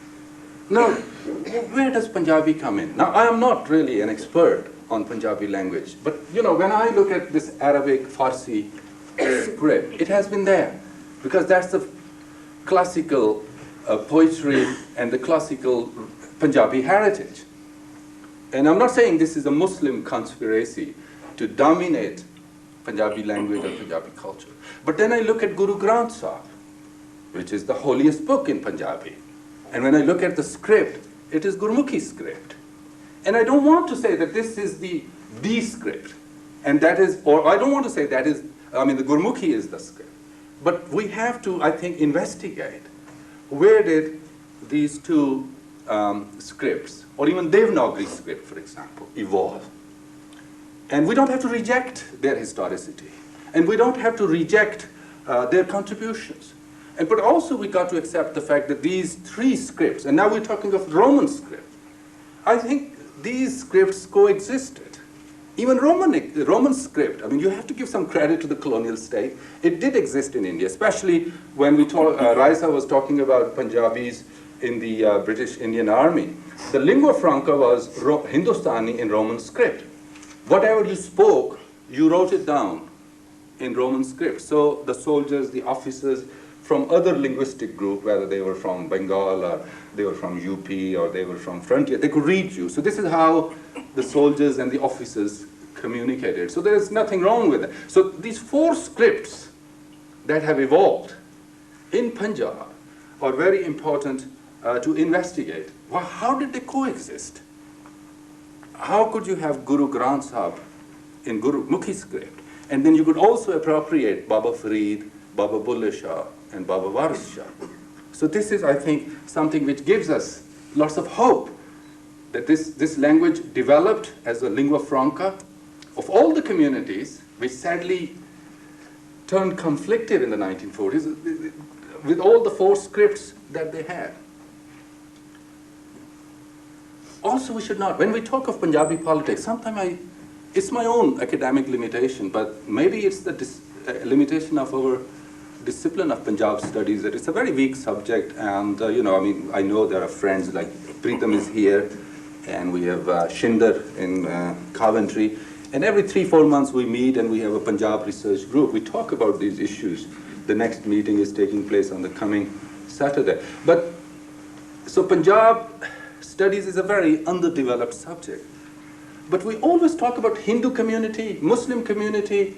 Now, where does Punjabi come in? Now, I am not really an expert on Punjabi language, but you know, when I look at this Arabic, Farsi script, it has been there, because that's the classical poetry and the classical Punjabi heritage. And I'm not saying this is a Muslim conspiracy to dominate Punjabi language or Punjabi culture. But then I look at Guru Granth Sahib, which is the holiest book in Punjabi. And when I look at the script, it is Gurmukhi script. And I don't want to say that this is the script. And that is, or I don't want to say that is, I mean, the Gurmukhi is the script. But we have to, I think, investigate where did these two scripts, or even Devanagari script, for example, evolve. And we don't have to reject their historicity. And we don't have to reject their contributions. But also we got to accept the fact that these three scripts, and now we're talking of Roman script, I think these scripts coexisted. Even Roman script, I mean, you have to give some credit to the colonial state. It did exist in India, especially when we talk, Raisa was talking about Punjabis in the British Indian Army. The lingua franca was Hindustani in Roman script. Whatever you spoke, you wrote it down in Roman script. So the soldiers, the officers from other linguistic group, whether they were from Bengal or they were from UP or they were from frontier, they could read you. So this is how the soldiers and the officers communicated. So there is nothing wrong with it. So these four scripts that have evolved in Punjab are very important to investigate. Well, how did they coexist? How could you have Guru Granth Sahib in Gurmukhi script, and then you could also appropriate Baba Farid, Baba Bulle Shah, and Baba Waris Shah? So this is, I think, something which gives us lots of hope that this language developed as a lingua franca of all the communities, which sadly turned conflicted in the 1940s with all the four scripts that they had. Also, we should not, when we talk of Punjabi politics, sometimes it's my own academic limitation, but maybe it's the limitation of our discipline of Punjab studies, that it's a very weak subject. And, you know, I mean, I know there are friends like Preetam is here, and we have Shinder in Coventry. And every 3-4 months we meet and we have a Punjab research group. We talk about these issues. The next meeting is taking place on the coming Saturday. But, so Punjab studies is a very underdeveloped subject. But we always talk about Hindu community, Muslim community,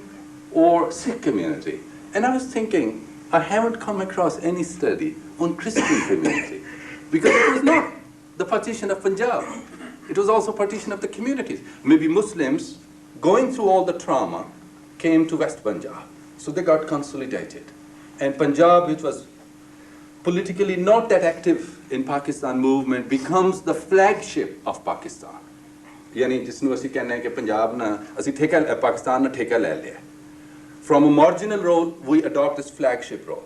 or Sikh community. And I was thinking, I haven't come across any study on Christian community, because it was not the partition of Punjab. It was also partition of the communities. Maybe Muslims, going through all the trauma, came to West Punjab. So they got consolidated. And Punjab, which was politically not that active in Pakistan movement, becomes the flagship of Pakistan. Yani jisnu assi kehne hain ki Punjab na assi theka Pakistan na theka le liya. From a marginal role, we adopt this flagship role.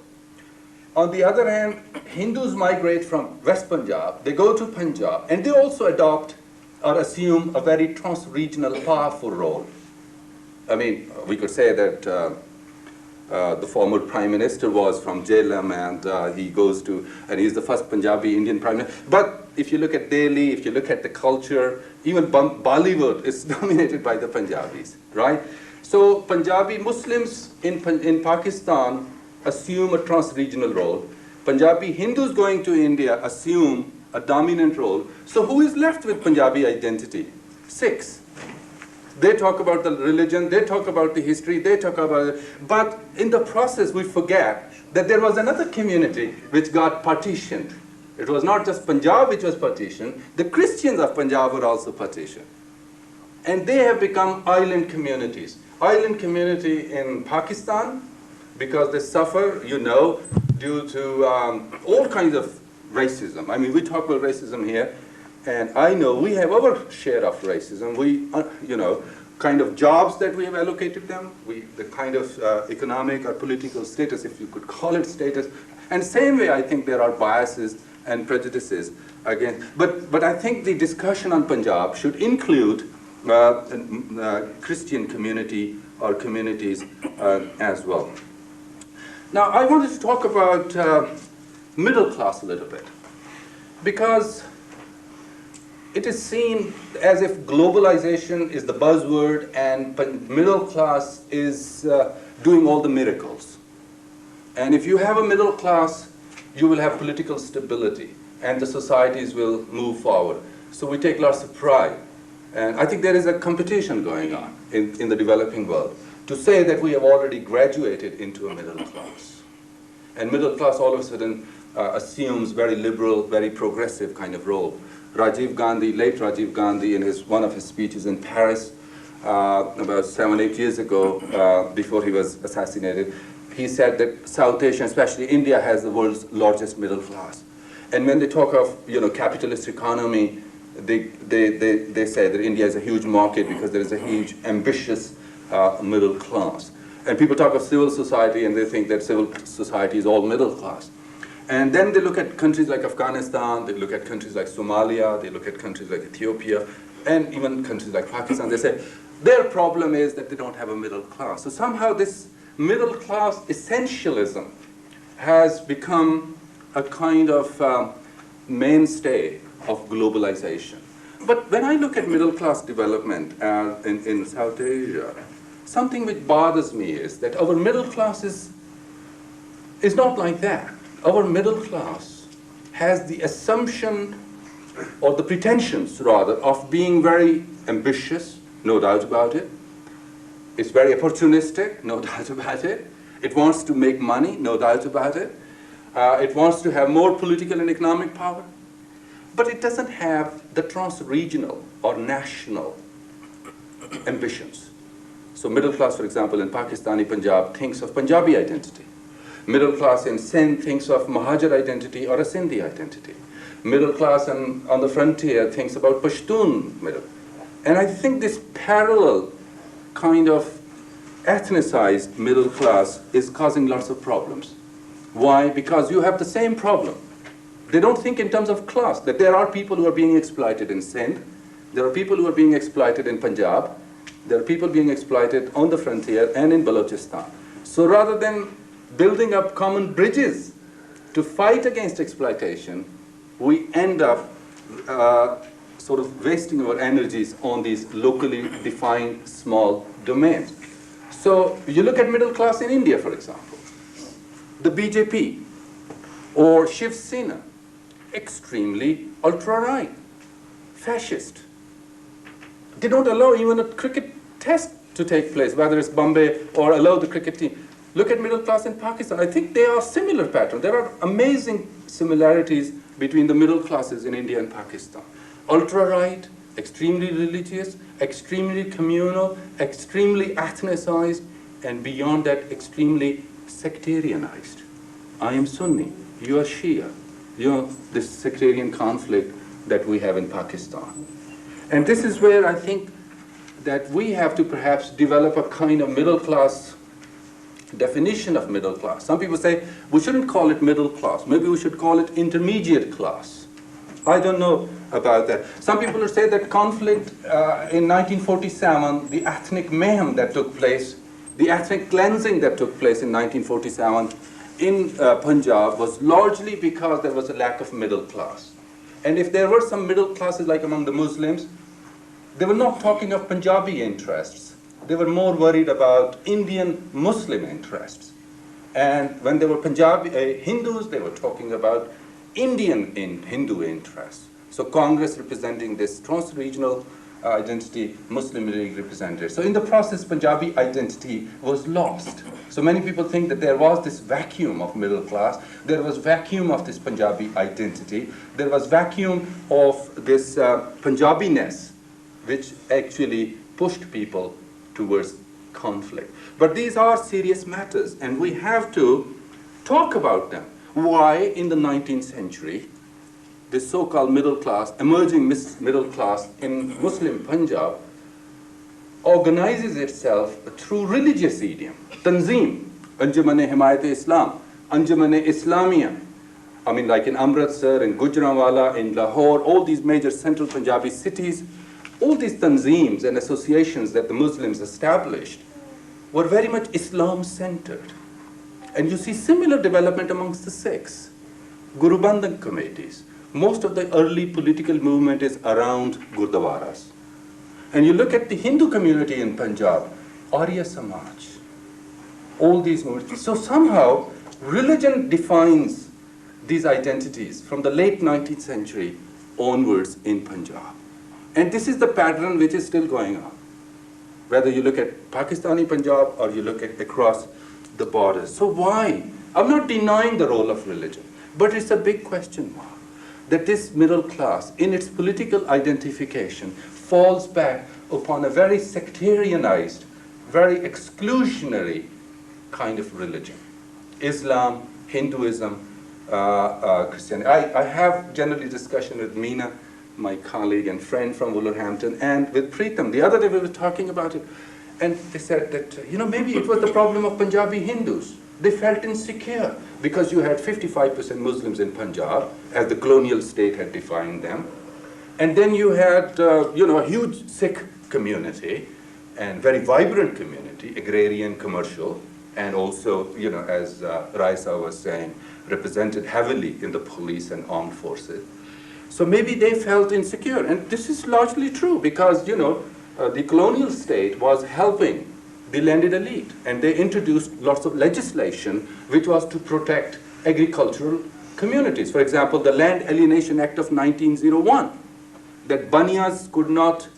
On the other hand, Hindus migrate from West Punjab, they go to Punjab, and they also adopt or assume a very trans-regional powerful role. I mean, we could say that the former prime minister was from Jhelum, and he goes to, and he's the first Punjabi Indian prime minister. But if you look at Delhi, if you look at the culture, even Bollywood is dominated by the Punjabis, right? So Punjabi Muslims in Pakistan assume a trans-regional role. Punjabi Hindus going to India assume a dominant role. So who is left with Punjabi identity? Sikhs. They talk about the religion, they talk about the history, they talk about it. But in the process, we forget that there was another community which got partitioned. It was not just Punjab which was partitioned, the Christians of Punjab were also partitioned. And they have become island communities. Island community in Pakistan, because they suffer, you know, due to all kinds of racism. I mean, we talk about racism here, and I know we have our share of racism. We, you know, kind of jobs that we have allocated them, the kind of economic or political status, if you could call it status. And same way, I think there are biases and prejudices against. But I think the discussion on Punjab should include Christian community or communities as well. Now, I wanted to talk about middle class a little bit, because it is seen as if globalization is the buzzword and middle class is doing all the miracles. And if you have a middle class, you will have political stability and the societies will move forward. So we take lots of pride. And I think there is a competition going on in the developing world to say that we have already graduated into a middle class. And middle class all of a sudden assumes very liberal, very progressive kind of role. Rajiv Gandhi, late Rajiv Gandhi, in one of his speeches in Paris about 7-8 years ago, before he was assassinated, he said that South Asia, especially India, has the world's largest middle class. And when they talk of, you know, capitalist economy, they say that India is a huge market because there is a huge, ambitious middle class. And people talk of civil society and they think that civil society is all middle class. And then they look at countries like Afghanistan, they look at countries like Somalia, they look at countries like Ethiopia, and even countries like Pakistan. They say their problem is that they don't have a middle class. So somehow this middle class essentialism has become a kind of mainstay of globalization. But when I look at middle class development in South Asia, something which bothers me is that our middle class is not like that. Our middle class has the assumption, or the pretensions rather, of being very ambitious, no doubt about it. It's very opportunistic, no doubt about it. It wants to make money, no doubt about it. It wants to have more political and economic power. But it doesn't have the trans-regional or national ambitions. So middle class, for example, in Pakistani Punjab thinks of Punjabi identity. Middle class in Sindh thinks of Mazhar identity or a Sindhi identity. Middle class on the frontier thinks about Pashtun middle. And I think this parallel kind of ethnicized middle class is causing lots of problems. Why? Because you have the same problem. They don't think in terms of class, that there are people who are being exploited in Sindh, there are people who are being exploited in Punjab, there are people being exploited on the frontier and in Balochistan. So rather than building up common bridges to fight against exploitation, we end up sort of wasting our energies on these locally defined small domains. So you look at middle class in India, for example, the BJP or Shiv Sena, extremely ultra-right, fascist. They don't allow even a cricket test to take place, whether it's Bombay or allow the cricket team. Look at middle class in Pakistan. I think they are similar patterns. There are amazing similarities between the middle classes in India and Pakistan. Ultra-right, extremely religious, extremely communal, extremely ethnicized, and beyond that, extremely sectarianized. I am Sunni, you are Shia. You know, this sectarian conflict that we have in Pakistan. And this is where I think that we have to perhaps develop a kind of middle class definition of middle class. Some people say we shouldn't call it middle class. Maybe we should call it intermediate class. I don't know about that. Some people say that conflict in 1947, the ethnic mayhem that took place The ethnic cleansing that took place in 1947 in Punjab was largely because there was a lack of middle class. And if there were some middle classes like among the Muslims, they were not talking of Punjabi interests. They were more worried about Indian Muslim interests. And when they were Punjabi Hindus, they were talking about Indian Hindu interests. So Congress representing this trans-regional identity, Muslim League represented. So in the process, Punjabi identity was lost. So many people think that there was this vacuum of middle class, there was vacuum of this Punjabi identity, there was vacuum of this Punjabiness, which actually pushed people towards conflict. But these are serious matters, and we have to talk about them. Why in the 19th century, this so-called middle class, emerging middle class in Muslim Punjab, organizes itself through religious idiom. Tanzeem, Anjuman-e Himayat-e-Islam, Anjuman-e Islamiyya. I mean, like in Amritsar, in Gujranwala, in Lahore, all these major central Punjabi cities, all these tanzeems and associations that the Muslims established were very much Islam-centered. And you see similar development amongst the Sikhs. Guru Bandhan committees. Most of the early political movement is around Gurdwaras. And you look at the Hindu community in Punjab, Arya Samaj, all these movements. So somehow, religion defines these identities from the late 19th century onwards in Punjab. And this is the pattern which is still going on. Whether you look at Pakistani Punjab or you look at across the borders. So why? I'm not denying the role of religion, but it's a big question mark that this middle class, in its political identification, falls back upon a very sectarianized, very exclusionary kind of religion. Islam, Hinduism, Christianity. I have generally discussion with Meena, my colleague and friend from Wolverhampton, and with Preetam. The other day we were talking about it, and they said that, maybe it was the problem of Punjabi Hindus. They felt insecure because you had 55% Muslims in Punjab, as the colonial state had defined them. And then you had, a huge Sikh community and very vibrant community, agrarian, commercial, and also, as Raisa was saying, represented heavily in the police and armed forces. So maybe they felt insecure, and this is largely true because, the colonial state was helping the landed elite, and they introduced lots of legislation which was to protect agricultural communities. For example, the Land Alienation Act of 1901, that Banias could not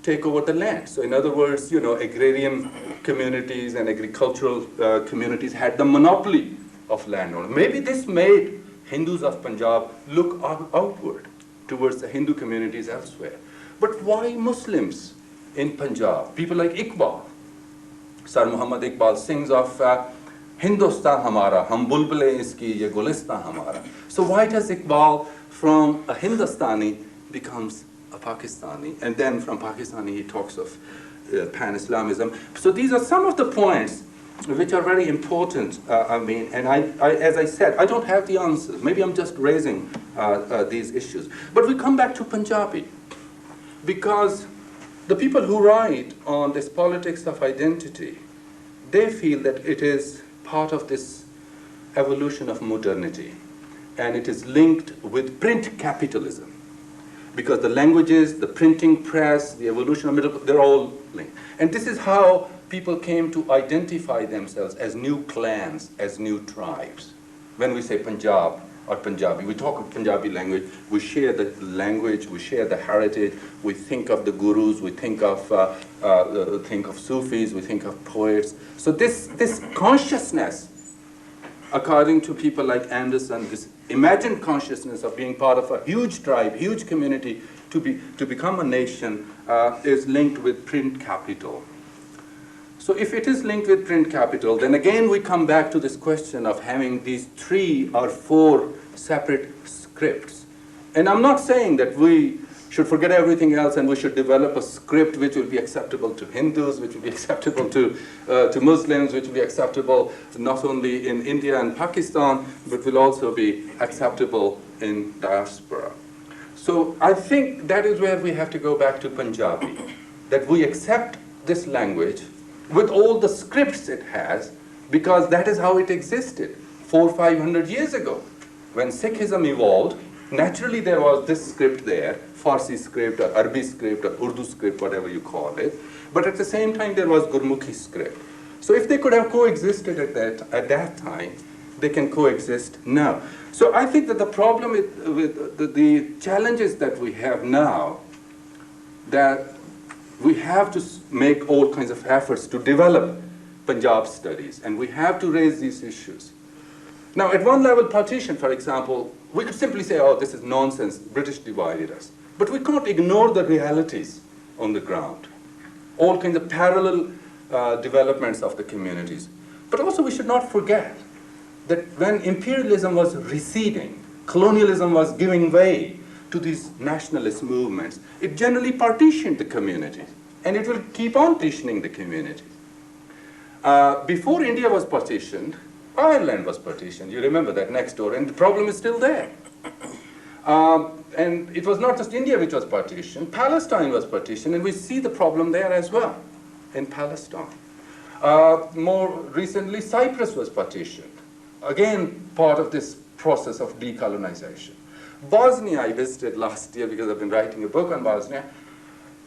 take over the land. So in other words, agrarian communities and agricultural communities had the monopoly of landowner. Maybe this made Hindus of Punjab look outward towards the Hindu communities elsewhere. But why Muslims in Punjab? People like Iqbal. Sir Muhammad Iqbal sings of Hindustan Hamara, Hum Bulbule Iski, Ye Gulistan Hamara. So why does Iqbal from a Hindustani becomes a Pakistani? And then from Pakistani he talks of pan-Islamism. So these are some of the points which are very important, and as I said, I don't have the answers. Maybe I'm just raising these issues. But we come back to Punjabi, because the people who write on this politics of identity, they feel that it is part of this evolution of modernity, and it is linked with print capitalism, because the languages, the printing press, the evolution of middle, they're all linked. And this is how people came to identify themselves as new clans, as new tribes. When we say Punjab or Punjabi, we talk of Punjabi language, we share the language, we share the heritage, we think of the gurus, we think of Sufis, we think of poets. So this consciousness, according to people like Anderson, this imagined consciousness of being part of a huge tribe, huge community, to become a nation, is linked with print capital. So if it is linked with print capital, then again we come back to this question of having these 3 or 4 separate scripts. And I'm not saying that we should forget everything else and we should develop a script which will be acceptable to Hindus, which will be acceptable to Muslims, which will be acceptable not only in India and Pakistan, but will also be acceptable in diaspora. So I think that is where we have to go back to Punjabi, that we accept this language with all the scripts it has, because that is how it existed 400-500 years ago. When Sikhism evolved, naturally there was this script there, Farsi script or Arabic script or Urdu script, whatever you call it. But at the same time, there was Gurmukhi script. So if they could have coexisted at that time, they can coexist now. So I think that the problem with the challenges that we have now, that we have to make all kinds of efforts to develop Punjab studies, and we have to raise these issues. Now, at one level, partition, for example, we could simply say, oh, this is nonsense, British divided us. But we can't ignore the realities on the ground, all kinds of parallel developments of the communities. But also we should not forget that when imperialism was receding, colonialism was giving way to these nationalist movements, it generally partitioned the community, and it will keep on partitioning the community. Before India was partitioned, Ireland was partitioned. You remember that next door, and the problem is still there. And it was not just India which was partitioned, Palestine was partitioned, and we see the problem there as well in Palestine. More recently, Cyprus was partitioned. Again, part of this process of decolonization. Bosnia, I visited last year because I've been writing a book on Bosnia.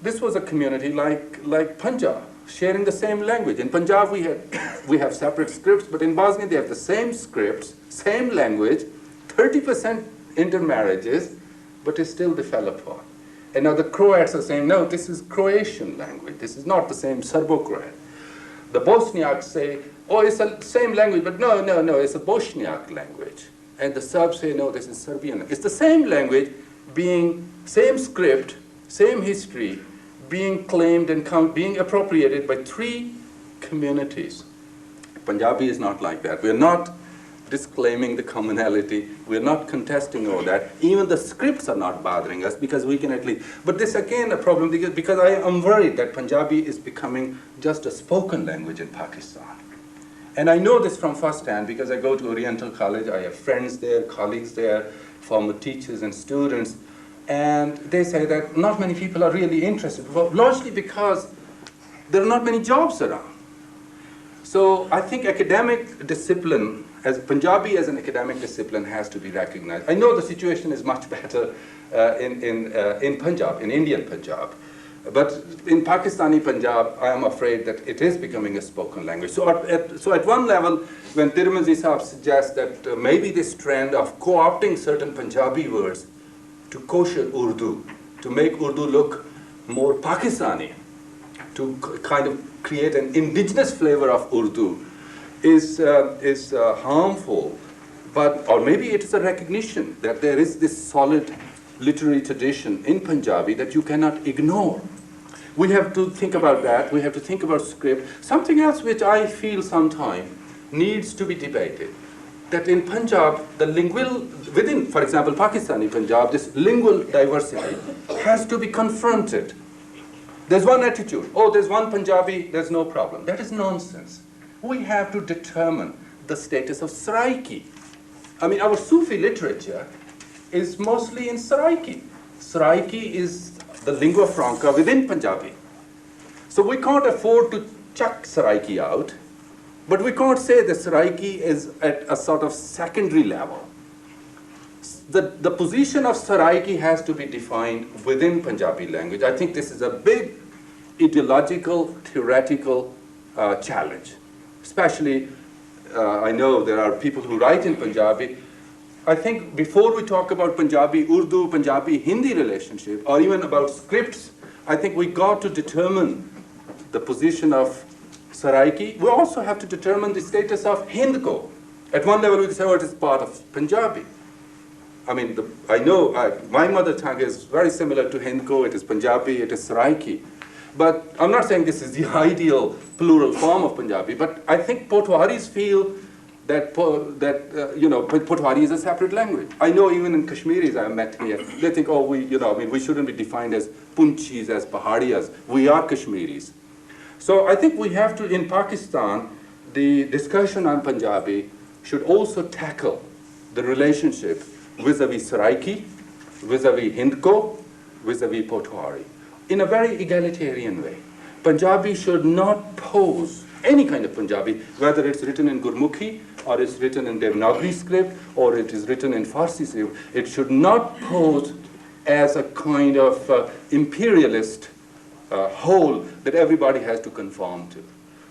This was a community like Punjab, sharing the same language. In Punjab, we have separate scripts, but in Bosnia, they have the same scripts, same language, 30% intermarriages, but it's still the developed one. And now the Croats are saying, no, this is Croatian language. This is not the same Serbo-Croat. The Bosniaks say, oh, it's the same language, but no, it's a Bosniak language. And the Serbs say, no, this is Serbian. It's the same language, same script, same history, being claimed and being appropriated by 3 communities. Punjabi is not like that. We're not disclaiming the commonality. We're not contesting all that. Even the scripts are not bothering us because we can at least. But this again a problem because I am worried that Punjabi is becoming just a spoken language in Pakistan. And I know this from first hand because I go to Oriental College. I have friends there, colleagues there, former teachers and students. And they say that not many people are really interested, largely because there are not many jobs around. So I think academic discipline, as Punjabi as an academic discipline, has to be recognized. I know the situation is much better in Punjab, in Indian Punjab. But in Pakistani Punjab, I am afraid that it is becoming a spoken language. So at one level, when Tirmazi Sahab suggests that maybe this trend of co-opting certain Punjabi words to kosher Urdu, to make Urdu look more Pakistani, to kind of create an indigenous flavor of Urdu is harmful. Or maybe it is a recognition that there is this solid literary tradition in Punjabi that you cannot ignore. We have to think about that. We have to think about script. Something else which I feel sometimes needs to be debated, that in Punjab, within, for example, Pakistani Punjab, this lingual diversity has to be confronted. There's one attitude, oh, there's one Punjabi, there's no problem. That is nonsense. We have to determine the status of Saraiki. I mean, our Sufi literature is mostly in Saraiki. Saraiki is the lingua franca within Punjabi. So we can't afford to chuck Saraiki out, but we can't say that Saraiki is at a sort of secondary level. The position of Saraiki has to be defined within Punjabi language. I think this is a big ideological, theoretical challenge. Especially, I know there are people who write in Punjabi. I think before we talk about Punjabi Urdu, Punjabi Hindi relationship, or even about scripts, I think we got to determine the position of Saraiki. We also have to determine the status of Hindko. At one level, we can say, oh, it is part of Punjabi. I mean, I know my mother tongue is very similar to Hindko. It is Punjabi, it is Saraiki. But I'm not saying this is the ideal plural form of Punjabi, but I think Potwaris feel that Potwari is a separate language. I know even in Kashmiris I have met here, they think, oh, we shouldn't be defined as Punchis, as Pahadiyas. We are Kashmiris. So I think we have to, in Pakistan, the discussion on Punjabi should also tackle the relationship vis-a-vis Saraiki, vis-a-vis Hindko, vis-a-vis Potwari, in a very egalitarian way. Punjabi should not pose, any kind of Punjabi, whether it's written in Gurmukhi, or it's written in Devanagari script, or it is written in Farsi script, it should not pose as a kind of imperialist whole that everybody has to conform to.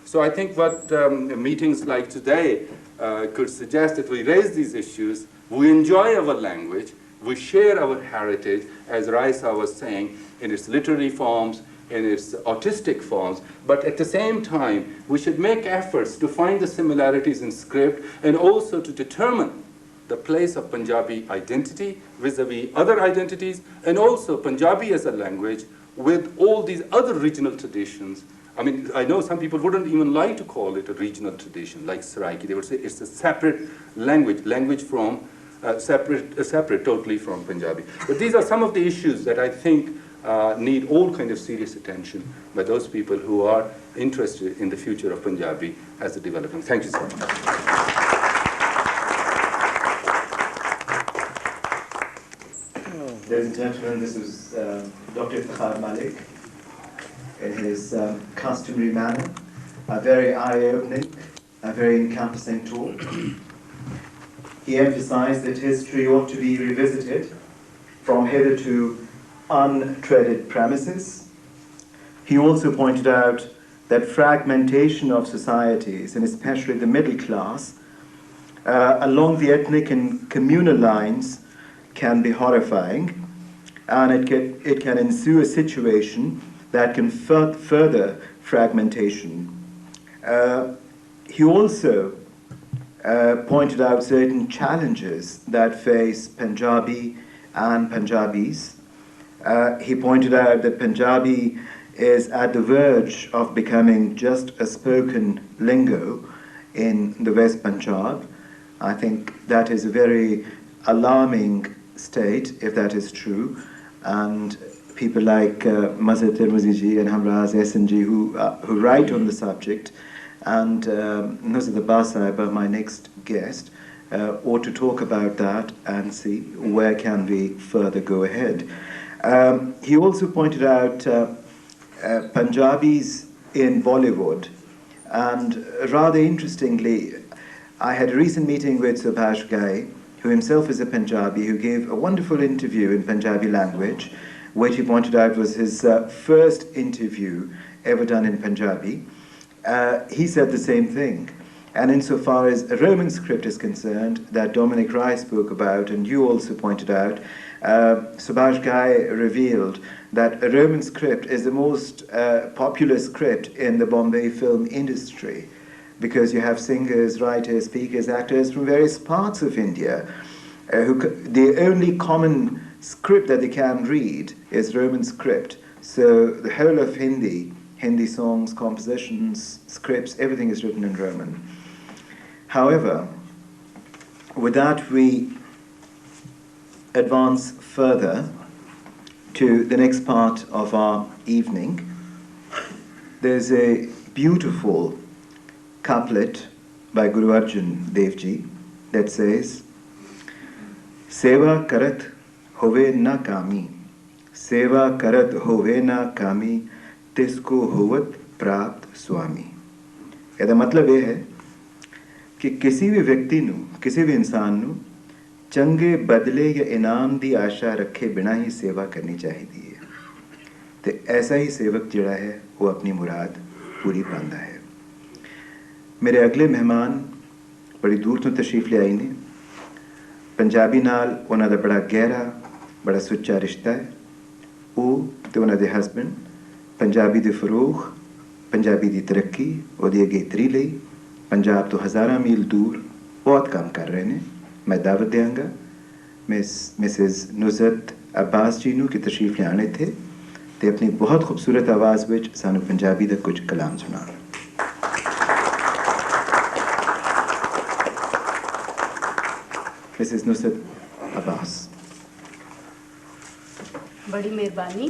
So I think what meetings like today could suggest that we raise these issues, we enjoy our language, we share our heritage, as Raisa was saying, in its literary forms, in its artistic forms, but at the same time, we should make efforts to find the similarities in script and also to determine the place of Punjabi identity vis-a-vis other identities, and also Punjabi as a language with all these other regional traditions. I mean, I know some people wouldn't even like to call it a regional tradition, like Saraiki. They would say it's a separate language from, separate totally from Punjabi. But these are some of the issues that I think need all kind of serious attention by those people who are interested in the future of Punjabi as a development. Thank you so much. Ladies and gentlemen, this is Dr. Iftikhar Malik in his customary manner, a very eye-opening, a very encompassing talk. He emphasized that history ought to be revisited from hitherto untreaded premises. He also pointed out that fragmentation of societies, and especially the middle class, along the ethnic and communal lines can be horrifying, and it can ensue a situation that can further fragmentation. He also pointed out certain challenges that face Punjabi and Punjabis. He pointed out that Punjabi is at the verge of becoming just a spoken lingo in the West Punjab. I think that is a very alarming state, if that is true. And people like Mazhar Tirmazi and Hamraz SNG who write on the subject, and Nuzhat Abbas, my next guest, ought to talk about that and see where can we further go ahead. He also pointed out Punjabis in Bollywood, and rather interestingly, I had a recent meeting with Subhash Ghai, who himself is a Punjabi, who gave a wonderful interview in Punjabi language, which he pointed out was his first interview ever done in Punjabi. He said the same thing. And insofar as a Roman script is concerned, that Dominic Rice spoke about, and you also pointed out, Subhash Ghai revealed that a Roman script is the most popular script in the Bombay film industry, because you have singers, writers, speakers, actors from various parts of India. The only common script that they can read is Roman script. So the whole of Hindi songs, compositions, scripts, everything is written in Roman. However, with that we advance further to the next part of our evening. There's a beautiful couplet by Guru Arjan Dev Ji that says, Seva karat hove na kami, Seva karat hove na kami, Tisko hovat prapt swami. ਇਹਦਾ ਮਤਲਬ ਇਹ ਹੈ ਕਿ ਕਿਸੇ ਵੀ ਵਿਅਕਤੀ ਨੂੰ, ਕਿਸੇ ਵੀ ਇਨਸਾਨ ਨੂੰ ਚੰਗੇ ਬਦਲੇ ਜਾਂ ਇਨਾਮ ਦੀ ਆਸ਼ਾ ਰੱਖੇ ਬਿਨਾਂ ਹੀ ਸੇਵਾ ਕਰਨੀ ਚਾਹੀਦੀ ਹੈ, ਤੇ ਐਸਾ ਹੀ ਸੇਵਕ ਜਿਹੜਾ ਹੈ ਉਹ ਆਪਣੀ ਮੁਰਾਦ ਪੂਰੀ ਪਾਉਂਦਾ ਹੈ। ਮੇਰੇ ਅਗਲੇ ਮਹਿਮਾਨ ਬੜੀ ਦੂਰ ਤੋਂ ਤਸ਼ਰੀਫ ਲਿਆਏ ਨੇ। ਪੰਜਾਬੀ ਨਾਲ ਉਹਨਾਂ ਦਾ ਬੜਾ ਗਹਿਰਾ, ਬੜਾ ਸੁੱਚਾ ਰਿਸ਼ਤਾ ਹੈ। ਉਹ ਤੇ ਉਹਨਾਂ ਦੇ ਹਸਬੈਂਡ ਪੰਜਾਬੀ ਦੇ ਫਰੋਗ, ਪੰਜਾਬੀ ਦੀ ਤਰੱਕੀ, ਉਹਦੀ ਅਗੇਤਰੀ ਲਈ ਪੰਜਾਬ ਤੋਂ ਹਜ਼ਾਰਾਂ ਮੀਲ ਦੂਰ ਬਹੁਤ ਕੰਮ ਕਰ ਰਹੇ ਨੇ। ਮੈਂ ਦਾਵਤ ਦਿਆਂਗਾ ਮਿਸਿਸ ਨੁਜ਼ਹਤ ਅब्बास ਜੀ ਨੂੰ ਕਿ ਤਸ਼ਰੀਫ ਲਿਆਉਣ ਇੱਥੇ ਤੇ ਆਪਣੀ ਬਹੁਤ ਖੂਬਸੂਰਤ ਆਵਾਜ਼ ਵਿੱਚ ਸਾਨੂੰ ਪੰਜਾਬੀ ਦਾ ਕੁਝ ਕਲਾਮ ਸੁਣਾਉਣ। Mrs. Nuzhat Abbas. बड़ी मेहरबानी।